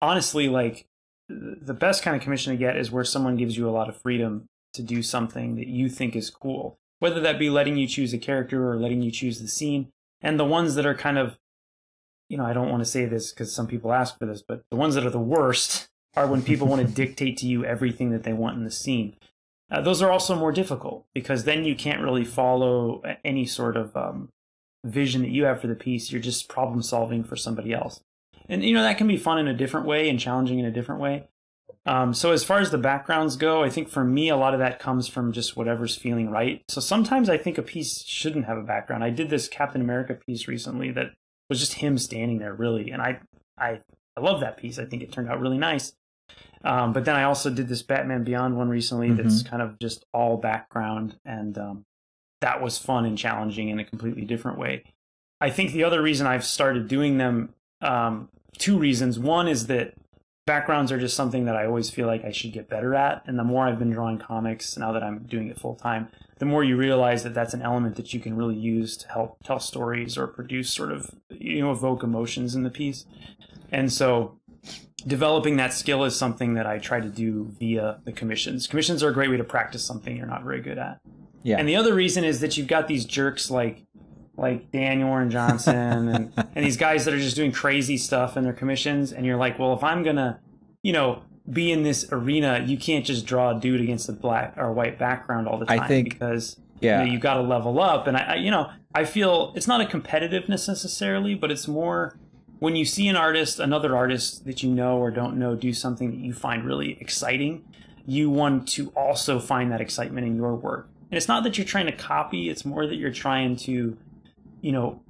honestly, like, the best kind of commission to get is where someone gives you a lot of freedom to do something that you think is cool, whether that be letting you choose a character or letting you choose the scene. And the ones that are kind of, you know, I don't want to say this because some people ask for this, but the ones that are the worst are when people want to dictate to you everything that they want in the scene. Those are also more difficult because then you can't really follow any sort of vision that you have for the piece. You're just problem solving for somebody else. And, you know, that can be fun in a different way and challenging in a different way. So as far as the backgrounds go, I think for me, a lot of that comes from just whatever's feeling right. So sometimes I think a piece shouldn't have a background. I did this Captain America piece recently that was just him standing there, really. And I love that piece. I think it turned out really nice. But then I also did this Batman Beyond one recently that's kind of just all background. And that was fun and challenging in a completely different way. I think the other reason I've started doing them, two reasons. One is that backgrounds are just something that I always feel like I should get better at. And the more I've been drawing comics, now that I'm doing it full time, the more you realize that that's an element that you can really use to help tell stories or produce sort of, you know, evoke emotions in the piece. And so developing that skill is something that I try to do via the commissions. Commissions are a great way to practice something you're not very good at. Yeah. And the other reason is that you've got these jerks like Daniel Warren Johnson and these guys that are just doing crazy stuff in their commissions. And you're like, well, if I'm going to, you know, be in this arena, you can't just draw a dude against a black or white background all the time. I think, because you know, you've got to level up. And I feel it's not a competitiveness necessarily, but it's more when you see another artist that you know or don't know, do something that you find really exciting, you want to also find that excitement in your work. And it's not that you're trying to copy, it's more that you're trying to, you know,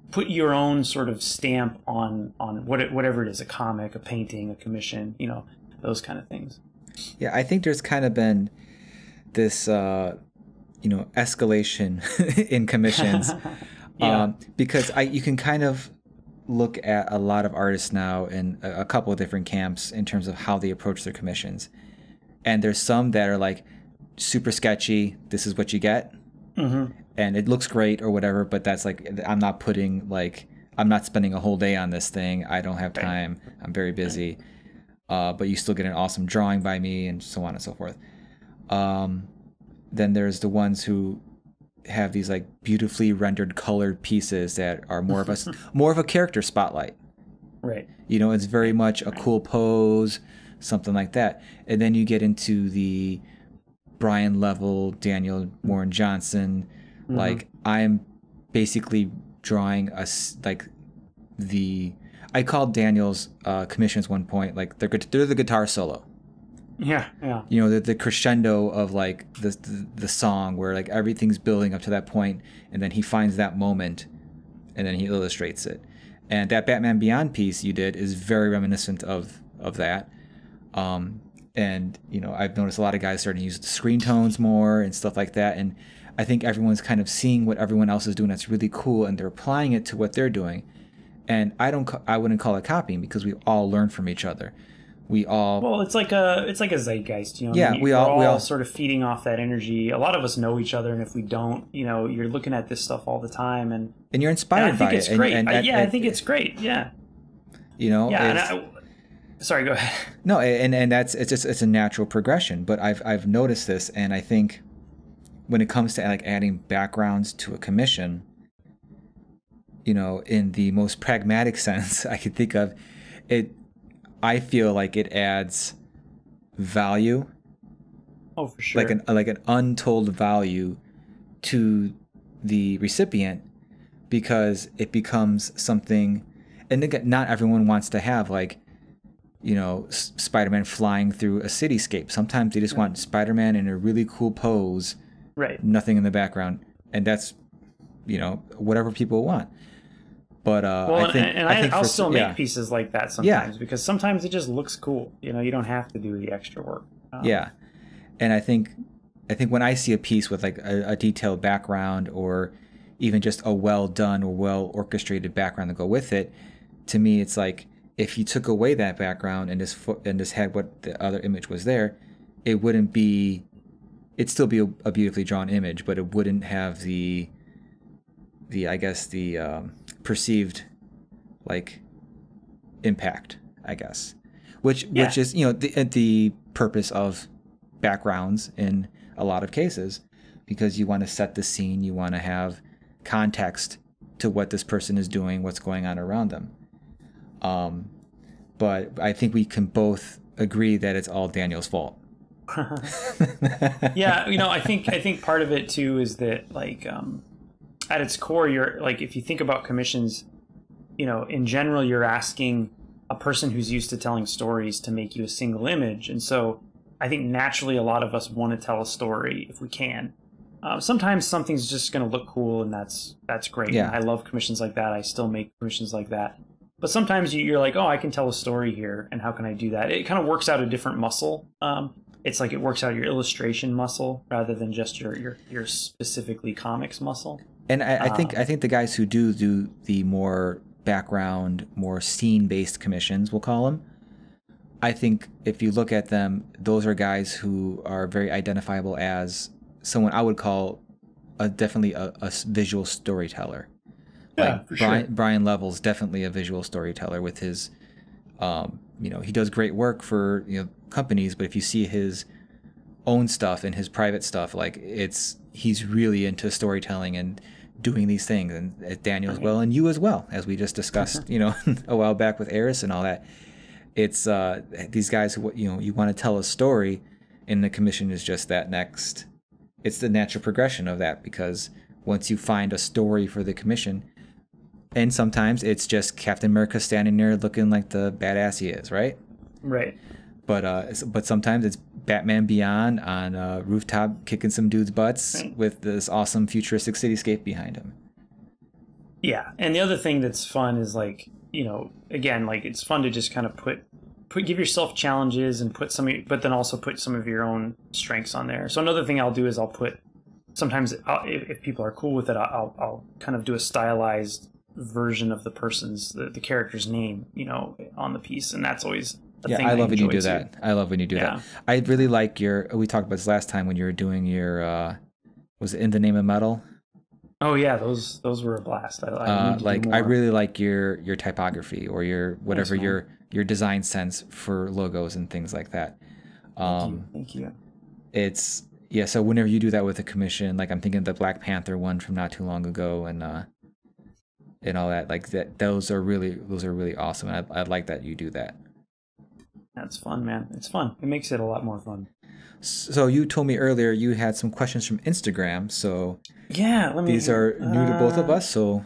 put your own sort of stamp on whatever it is, a comic, a painting, a commission, you know, those kind of things. Yeah, I think there's kind of been this, you know, escalation in commissions. Because you can kind of look at a lot of artists now in a couple of different camps in terms of how they approach their commissions. And there's some that are like super sketchy, this is what you get. And it looks great or whatever, but that's like, I'm not spending a whole day on this thing. I don't have time. I'm very busy. But you still get an awesome drawing by me and so on and so forth. Then there's the ones who have these like beautifully rendered colored pieces that are more of a character spotlight. Right. You know, it's very much a cool pose, something like that. And then you get into the Brian Level, Daniel Warren Johnson. Like, I'm basically drawing I called Daniel's commissions one point, like they're the guitar solo. Yeah. You know, the crescendo of like the song where like everything's building up to that point, and then he finds that moment, and then he illustrates it. And that Batman Beyond piece you did is very reminiscent of that. And you know, I've noticed a lot of guys starting to use the screen tones more and stuff like that. And I think everyone's kind of seeing what everyone else is doing that's really cool, and they're applying it to what they're doing. And I wouldn't call it copying, because we all learn from each other. Well, it's like a zeitgeist, you know. Yeah, we're all sort of feeding off that energy. A lot of us know each other, and if we don't, you know, you're looking at this stuff all the time, and you're inspired by it. I think it's great. I think it's great. Yeah. You know. Yeah. Sorry, go ahead. No, and it's a natural progression. But I've noticed this, and I think when it comes to like adding backgrounds to a commission, you know, in the most pragmatic sense I could think of, I feel like it adds value. Oh, for sure. Like an untold value to the recipient, because it becomes something. And again, not everyone wants to have like, you know, Spider-Man flying through a cityscape. Sometimes they just want Spider-Man in a really cool pose, right? Nothing in the background, and that's, you know, whatever people want. But I'll still make pieces like that sometimes, because sometimes it just looks cool. You know, you don't have to do the extra work. And I think when I see a piece with like a detailed background, or even just a well done or well orchestrated background to go with it, to me it's like, if you took away that background and just had what the other image was there, it'd still be a beautifully drawn image, but it wouldn't have the I guess the perceived like impact, I guess, which is, you know, the purpose of backgrounds in a lot of cases, because you want to set the scene, you want to have context to what this person is doing, what's going on around them. But I think we can both agree that it's all Daniel's fault. Yeah, you know, I think part of it too is that, like, at its core, you're like, if you think about commissions, you know, in general, you're asking a person who's used to telling stories to make you a single image. And so I think naturally a lot of us want to tell a story if we can. Sometimes something's just going to look cool, and that's great. Yeah. I love commissions like that. I still make commissions like that. But sometimes you're like, oh, I can tell a story here, and how can I do that? It kind of works out a different muscle. It's like it works out your illustration muscle rather than just your specifically comics muscle. And I think the guys who do the more background, more scene-based commissions, we'll call them, I think if you look at them, those are guys who are very identifiable as someone I would call definitely a visual storyteller. Yeah, like for sure. Brian Level's definitely a visual storyteller with his, you know, he does great work for, you know, companies, but if you see his own stuff and his private stuff, like he's really into storytelling and doing these things, and Daniel as well, and you as well, as we just discussed, you know, a while back with ERIS and all that. It's these guys who, you know, you want to tell a story, and the commission is just that next. It's the natural progression of that, because once you find a story for the commission, and sometimes it's just Captain America standing there looking like the badass he is, right? Right. But sometimes it's Batman Beyond on a rooftop kicking some dudes' butts with this awesome futuristic cityscape behind him. Yeah, and the other thing that's fun is, like, you know, again, like, it's fun to just kind of give yourself challenges and but then also put some of your own strengths on there. So another thing I'll do is sometimes if people are cool with it, I'll kind of do a stylized version of the character's name, you know, on the piece, and that's always a thing I love when you do too. that. I love when you do that. I really like we talked about this last time when you were doing your was it In the Name of Metal? Oh yeah, those were a blast. I really like your typography, or your whatever your design sense for logos and things like that. Thank you. It's so whenever you do that with a commission, like I'm thinking of the Black Panther one from not too long ago, and all that, like that, those are really awesome. And I like that you do that. That's fun, man. It's fun. It makes it a lot more fun. So you told me earlier you had some questions from Instagram. So yeah, these are new to both of us. So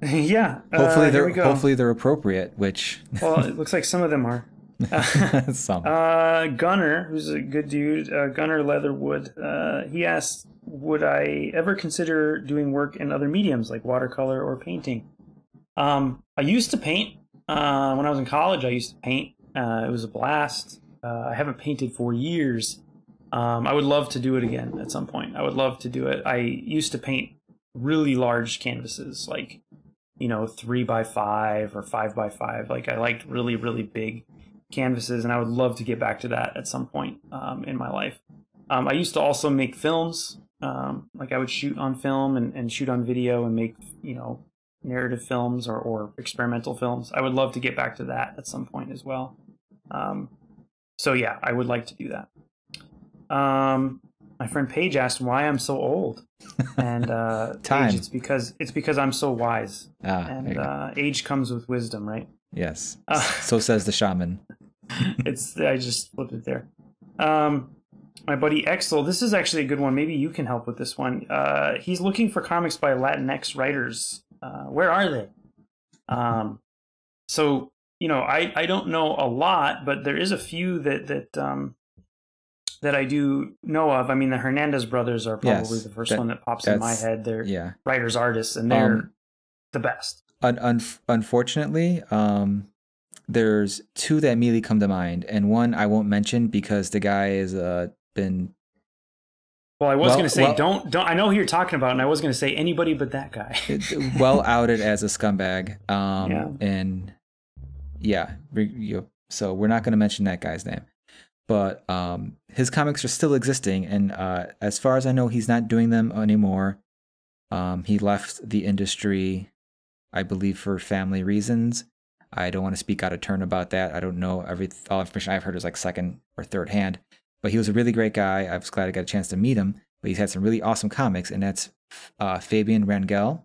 yeah, hopefully they're appropriate. Which well, it looks like some of them are. Some. Gunner, who's a good dude, Gunner Leatherwood. He asked, would I ever consider doing work in other mediums like watercolor or painting? I used to paint when I was in college. I used to paint. It was a blast. I haven't painted for years. I would love to do it again at some point. I would love to do it. I used to paint really large canvases, like, you know, 3x5 or 5x5. Like, I liked really, really big canvases, and I would love to get back to that at some point in my life. I used to also make films. Like, I would shoot on film and shoot on video and make, you know, narrative films or experimental films. I would love to get back to that at some point as well. So yeah, I would like to do that. My friend Paige asked why I'm so old, and Time. Paige, it's because I'm so wise, and age comes with wisdom, right? Yes. So says the shaman. I just flipped it there. My buddy Exel, this is actually a good one. Maybe you can help with this one. He's looking for comics by Latinx writers. Where are they? So, you know, I don't know a lot, but there is a few that I do know of. I mean, the Hernandez brothers are probably the first one that pops in my head. They're writers, artists, and they're the best. Unfortunately, there's two that immediately come to mind, and one I won't mention because the guy has been. Well, I was going to say don't. I know who you're talking about, and I was going to say anybody but that guy. Well outed as a scumbag. And yeah, so we're not going to mention that guy's name, but his comics are still existing, and as far as I know, he's not doing them anymore. He left the industry, I believe, for family reasons. I don't want to speak out of turn about that. I don't know all information I've heard is like second or third hand, but he was a really great guy. I was glad I got a chance to meet him. But he's had some really awesome comics, and that's Fabian Rangel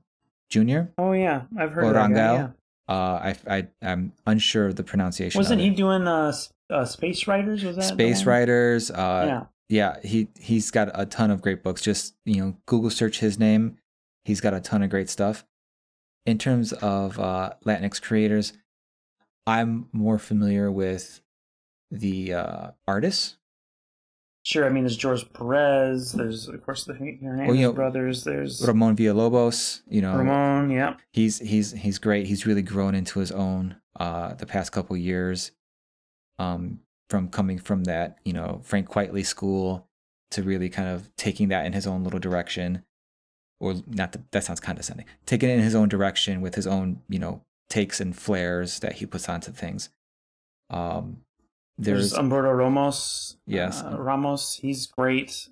Jr. Oh yeah, I've heard or of that Rangel. guy, yeah. I'm unsure of the pronunciation. Wasn't he doing Space Riders? Was that Space Riders? Yeah. Yeah, he's got a ton of great books. Just, Google search his name. He's got a ton of great stuff. In terms of Latinx creators, I'm more familiar with the artists. Sure, I mean, there's George Perez. There's, of course, the Hernandez brothers. There's Ramon Villalobos. Ramon, yeah. He's great. He's really grown into his own the past couple years. From coming from that, Frank Quitely school to really kind of taking that in his own little direction, or not. That sounds condescending. Taking it in his own direction with his own, takes and flares that he puts onto things. There's Humberto Ramos. Yes, Ramos. He's great.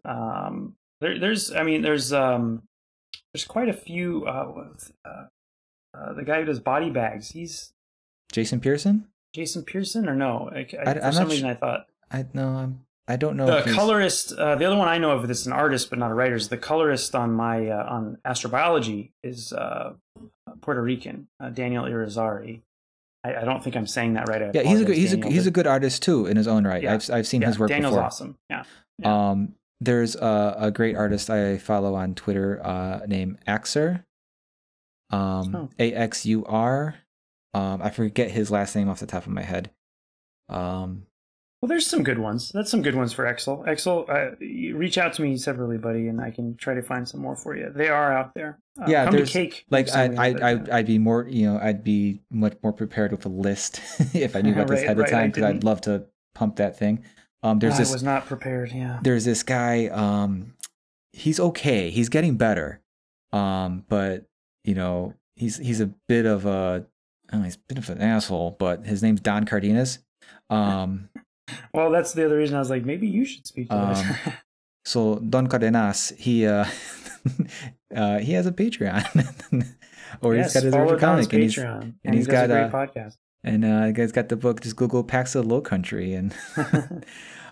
There's quite a few. The guy who does body bags. He's Jason Pearson. Jason Pearson, or no? For some reason, I thought. I don't know. The colorist, the other one I know of that's an artist but not a writer, is the colorist on my on astrobiology is Puerto Rican, Daniel Irizarry. I don't think I'm saying that right. Yeah, he's a good artist too in his own right. Yeah. I've seen his work Daniel's before. Awesome. Yeah. There's a great artist I follow on Twitter named Axur. AXUR. I forget his last name off the top of my head. Well, there's some good ones. That's some good ones for Exel. Exel, you reach out to me separately, buddy, and I can try to find some more for you. They are out there. Yeah, come there's to Cake. Like I'd be more, I'd be much more prepared with a list if I knew about this ahead of time, because I'd love to pump that thing. I was not prepared. Yeah. There's this guy. He's okay. He's getting better. But he's a bit of a. He's a bit of an asshole, but his name's Don Cardenas. Well, that's the other reason I was like, maybe you should speak to this. So Don Cardenas, he has a Patreon, or he's got his original comic, and he's got a great podcast, and he's got the book. Just Google Pax of the Low Country, and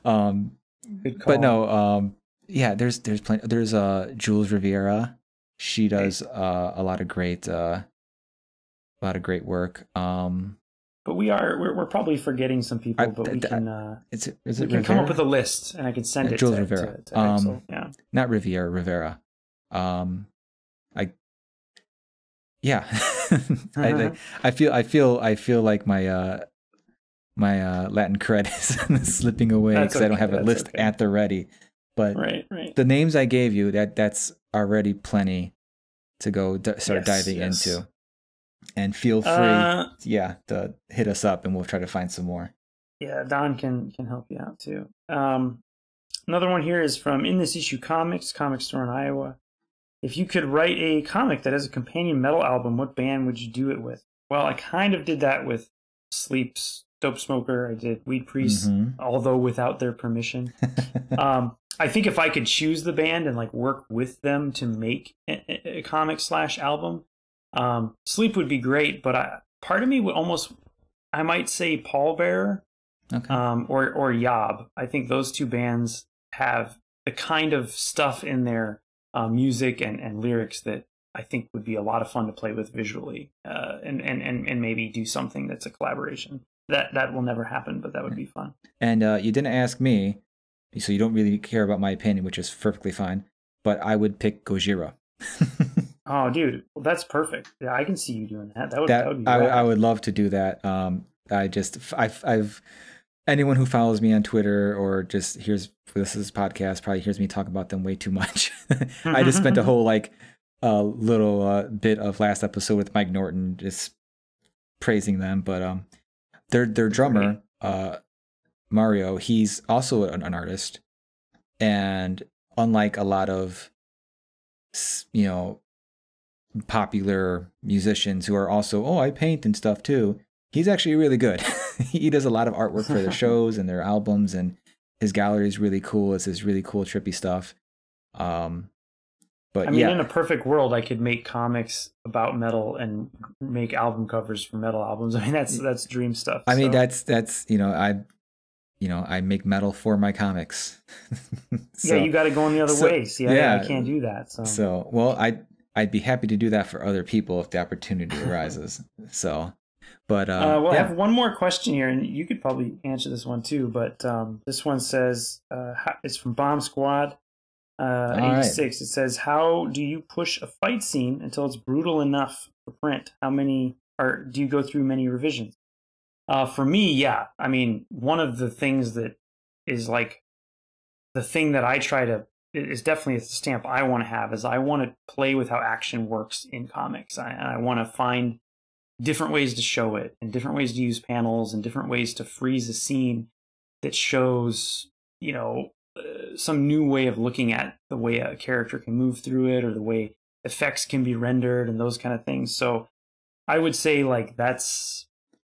but no, yeah, there's plenty. There's Jules Rivera. She does a lot of great work. But we're probably forgetting some people. But we can we can come up with a list, and I can send it Jules to Rivera. To Axel. Yeah, not Riviera, Rivera. I feel like my Latin cred is slipping away because I don't have a list at the ready. But right. The names I gave you, that's already plenty to go start diving into. And feel free, to hit us up, and we'll try to find some more. Yeah, Don can help you out too. Another one here is from In This Issue Comics, comic store in Iowa. If you could write a comic that has a companion metal album, what band would you do it with? Well, I kind of did that with Sleep's Dope Smoker. I did Weed Priest, although without their permission. I think if I could choose the band and like work with them to make a comic / album, Sleep would be great, but part of me would almost, I might say Pallbearer, or Yob. I think those two bands have the kind of stuff in their music and lyrics that I think would be a lot of fun to play with visually, and maybe do something that's a collaboration. That will never happen, but that would be fun. And you didn't ask me, so you don't really care about my opinion, which is perfectly fine. But I would pick Gojira. Oh, dude, well, that's perfect. Yeah, I can see you doing that. That would be I would love to do that. I've anyone who follows me on Twitter or just hears this podcast probably hears me talk about them way too much. I just spent a whole little bit of last episode with Mike Norton just praising them, but their drummer Mario, he's also an artist, and unlike a lot of popular musicians who are also, I paint and stuff too, he's actually really good. He does a lot of artwork for their shows and their albums, and his gallery is really cool. It's this really cool trippy stuff. But I mean, yeah, in a perfect world, I could make comics about metal and make album covers for metal albums. I mean, that's dream stuff. I mean, so. that's I make metal for my comics. Yeah, So you got to go in the other way. See, I yeah. can't do that. So well, I'd be happy to do that for other people if the opportunity arises. So, but well, I yeah. have one more question here, and you could probably answer this one too. But this one says it's from Bomb Squad 86. Right. It says, "How do you push a fight scene until it's brutal enough for print? How many, or do you go through many revisions?" For me, yeah. I mean, one of the things that is like the thing that I try to is definitely a stamp I want to have is I want to play with how action works in comics. I want to find different ways to show it and different ways to use panels and different ways to freeze a scene that shows, some new way of looking at the way a character can move through it or the way effects can be rendered and those kind of things. So I would say like that's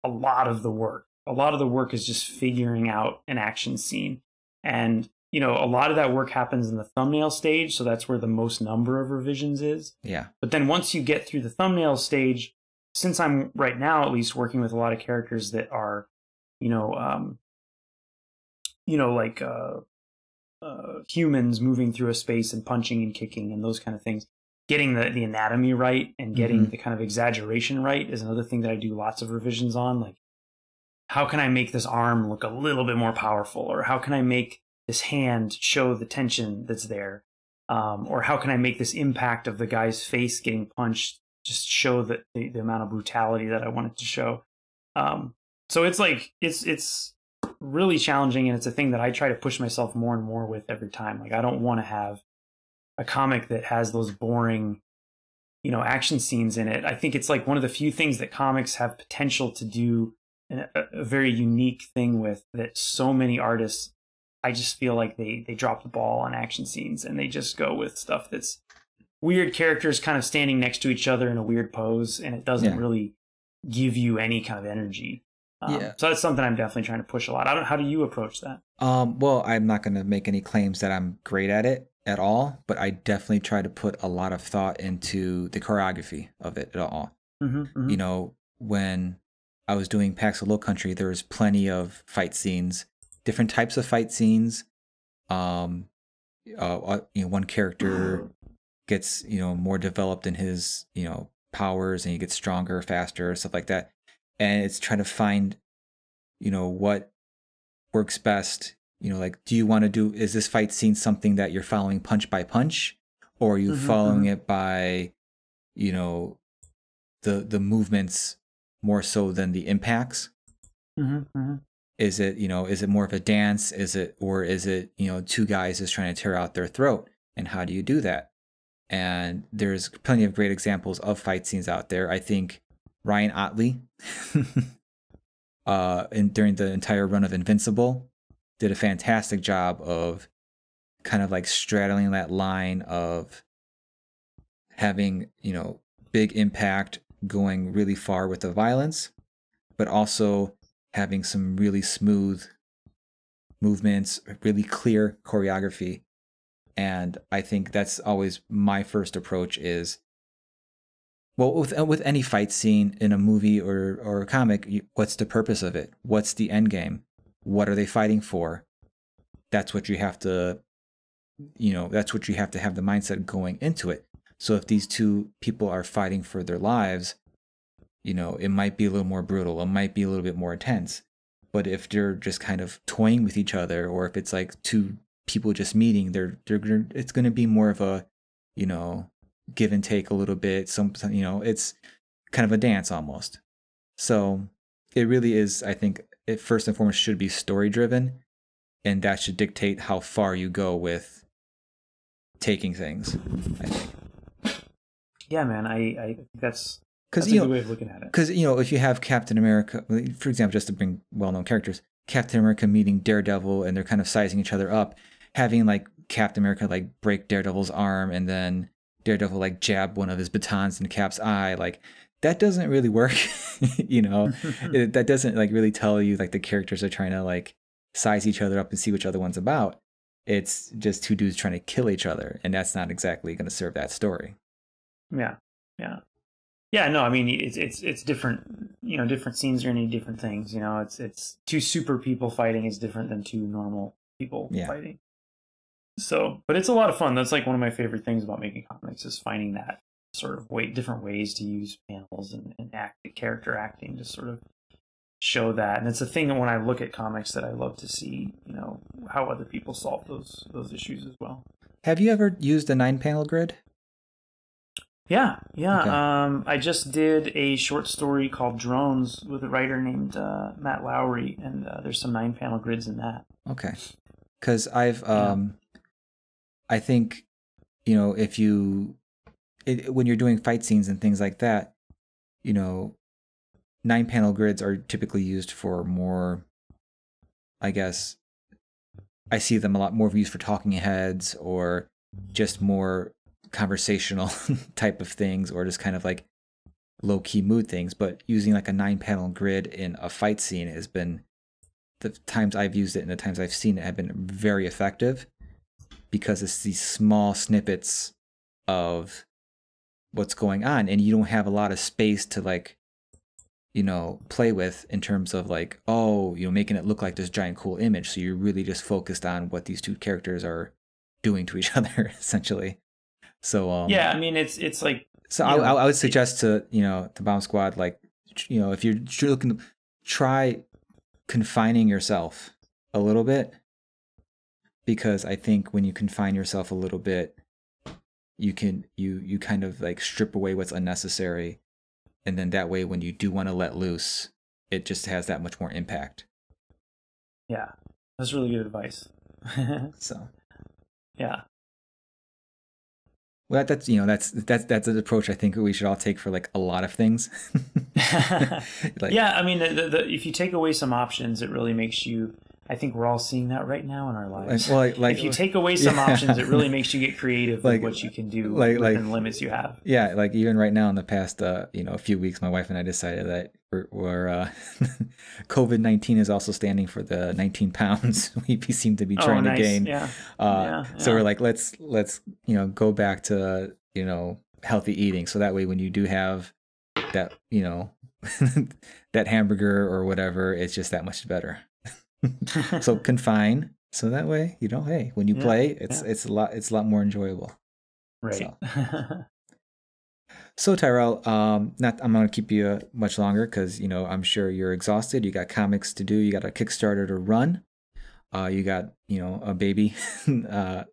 a lot of the work. A lot of the work is just figuring out an action scene. And, a lot of that work happens in the thumbnail stage. So that's where the most number of revisions is. Yeah. But then once you get through the thumbnail stage, since I'm right now at least working with a lot of characters that are, like humans moving through a space and punching and kicking and those kind of things, getting the anatomy right and getting the kind of exaggeration right is another thing that I do lots of revisions on. Like, how can I make this arm look a little bit more powerful? Or how can I make this hand show the tension that's there? Or how can I make this impact of the guy's face getting punched just show the amount of brutality that I want it to show? So it's like, it's really challenging, and it's a thing that I try to push myself more and more with every time. Like, I don't want to have a comic that has those boring, action scenes in it. I think it's like one of the few things that comics have potential to do a very unique thing with, that so many artists, I just feel like they drop the ball on action scenes and they just go with stuff that's weird characters kind of standing next to each other in a weird pose, and it doesn't really give you any kind of energy. So that's something I'm definitely trying to push a lot. How do you approach that? Well, I'm not going to make any claims that I'm great at it at all, but I definitely try to put a lot of thought into the choreography of it at all. When I was doing Pax of Low Country, there was plenty of fight scenes, different types of fight scenes. One character gets, more developed in his, powers, and he gets stronger, faster, stuff like that. And it's trying to find, what works best. Like, do you want to do, is this fight scene something that you're following punch by punch? Or are you following it by, the movements more so than the impacts? Is it, is it more of a dance? Is it two guys just trying to tear out their throat? And how do you do that? And there's plenty of great examples of fight scenes out there. I think Ryan Otley, during the entire run of Invincible, did a fantastic job of kind of like straddling that line of having, big impact, going really far with the violence, but also having some really smooth movements, really clear choreography. And I think that's always my first approach is, well, with any fight scene in a movie or a comic, what's the purpose of it? What's the end game? What are they fighting for? That's what you have to, that's what you have to have the mindset going into it. So if these two people are fighting for their lives, it might be a little more brutal. It might be a little bit more intense. But if they're just kind of toying with each other, or if it's like two people just meeting, it's going to be more of a, give and take a little bit. It's kind of a dance almost. So it really is, I think, it first and foremost should be story driven, and that should dictate how far you go with taking things, I think. Yeah, man, I think that's a good way of looking at it. Because, if you have Captain America, for example, just to bring well-known characters, Captain America meeting Daredevil, and they're kind of sizing each other up, having like Captain America like break Daredevil's arm, and then Daredevil like jab one of his batons in Cap's eye, like that doesn't really work. That doesn't like really tell you like the characters are trying to like size each other up and see which other one's about. it's just two dudes trying to kill each other, and that's not exactly going to serve that story. Yeah, yeah, yeah. No, I mean it's different. You know, different scenes are gonna need different things. You know, it's two super people fighting is different than two normal people fighting. So, but it's a lot of fun. That's like one of my favorite things about making comics is finding that sort of different ways to use panels and character acting to sort of show that. And it's a thing that when I look at comics that I love to see, you know, how other people solve those issues as well. Have you ever used a 9-panel grid? Yeah. Okay. I just did a short story called Drones with a writer named Matt Lowry, and there's some 9-panel grids in that. Okay. Because I think, you know, if when you're doing fight scenes and things like that, you know, 9-panel grids are typically used for more, I guess, I see them a lot more used for talking heads or just more conversational type of things, or just kind of like low-key mood things. But using like a 9-panel grid in a fight scene has been, the times I've used it and the times I've seen it have been very effective, because it's these small snippets of what's going on, and you don't have a lot of space to, like, you know, play with in terms of like, oh, you know, making it look like this giant cool image. So you're really just focused on what these two characters are doing to each other, essentially. So yeah, I mean, it's like, so I would suggest to, you know, the Bomb Squad, like, you know, if you're looking to try confining yourself a little bit, because I think when you confine yourself a little bit, you can you kind of like strip away what's unnecessary, and then that way when you do want to let loose, it just has that much more impact. Yeah, that's really good advice. So yeah. Well, that's, you know, that's an approach I think we should all take for like a lot of things. Like, yeah, I mean, if you take away some options, it really makes you. I think we're all seeing that right now in our lives. Like if you take away some options, it really makes you get creative with what you can do within the limits you have. Yeah, like even right now in the past, you know, a few weeks, my wife and I decided that we're COVID-19 is also standing for the 19 pounds we seem to be trying to gain. So we're like, let's you know, go back to, you know, healthy eating, so that way when you do have that, you know, that hamburger or whatever, it's just that much better. So confine, so that way, you know, hey, when you play, it's a lot more enjoyable. Right. So Tyrell, I'm gonna keep you much longer, because, you know, I'm sure you're exhausted. You got comics to do. You got a Kickstarter to run. You got, you know, a baby, to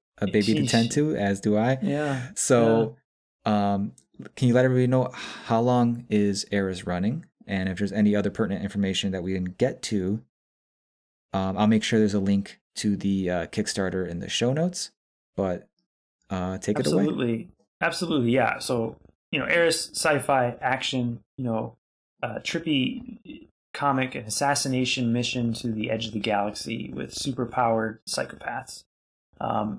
tend to, as do I. Yeah. So, can you let everybody know how long is ERIS running, and if there's any other pertinent information that we didn't get to? I'll make sure there's a link to the Kickstarter in the show notes, but take it away. Absolutely, yeah. So, you know, ERIS, sci-fi, action, you know, trippy comic, an assassination mission to the edge of the galaxy with super-powered psychopaths.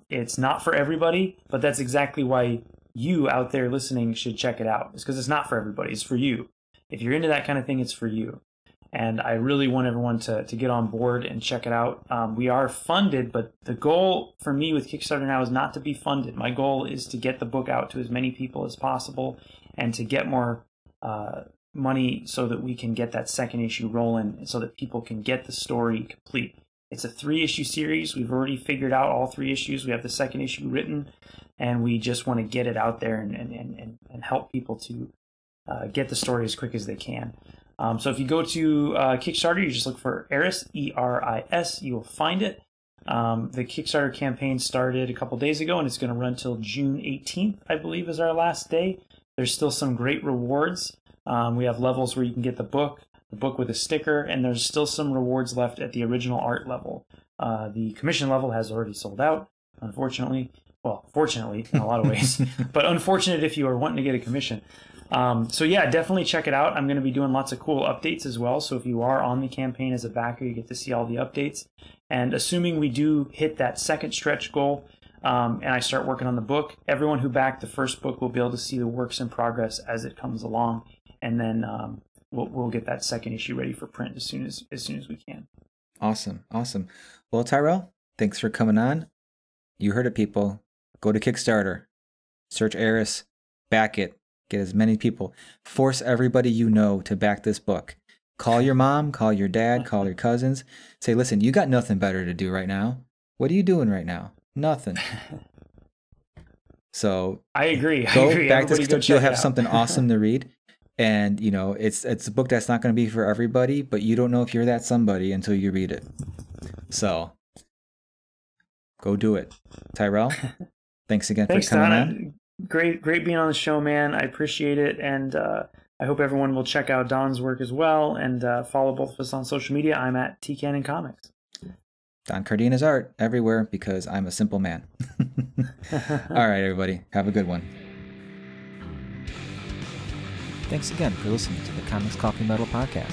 It's not for everybody, but that's exactly why you out there listening should check it out. It's because it's not for everybody, it's for you. If you're into that kind of thing, it's for you. And I really want everyone to get on board and check it out. We are funded, but the goal for me with Kickstarter now is not to be funded. My goal is to get the book out to as many people as possible and to get more money so that we can get that second issue rolling, so that people can get the story complete. It's a 3-issue series. We've already figured out all 3 issues. We have the second issue written, and we just want to get it out there and help people to get the story as quick as they can. So if you go to Kickstarter, you just look for ERIS, E-R-I-S, you will find it. The Kickstarter campaign started a couple days ago, and it's going to run till June 18th, I believe, is our last day. There's still some great rewards. We have levels where you can get the book with a sticker, and there's still some rewards left at the original art level. The commission level has already sold out, unfortunately. Well, fortunately, in a lot of ways, but unfortunate if you are wanting to get a commission. So yeah, definitely check it out. I'm going to be doing lots of cool updates as well. So if you are on the campaign as a backer, you get to see all the updates. And assuming we do hit that second stretch goal, and I start working on the book, everyone who backed the first book will be able to see the works in progress as it comes along. And then we'll get that second issue ready for print as soon as we can. Awesome. Well, Tyrell, thanks for coming on. You heard it, people. Go to Kickstarter. Search ERIS. Back it. Get as many people. Force everybody you know to back this book. Call your mom, call your dad, call your cousins. Say, listen, you got nothing better to do right now. What are you doing right now? Nothing. So I agree. Go back to Everybody go Kickstarter. You'll check it have out. something awesome to read. And, you know, it's a book that's not going to be for everybody, but you don't know if you're that somebody until you read it. So go do it. Tyrell, thanks again for coming on. Great being on the show, man. I appreciate it. And I hope everyone will check out Don's work as well and follow both of us on social media. I'm at TCannon Comics. Don Cardena's art everywhere because I'm a simple man. All right, everybody. Have a good one. Thanks again for listening to the Comics Coffee Metal Podcast.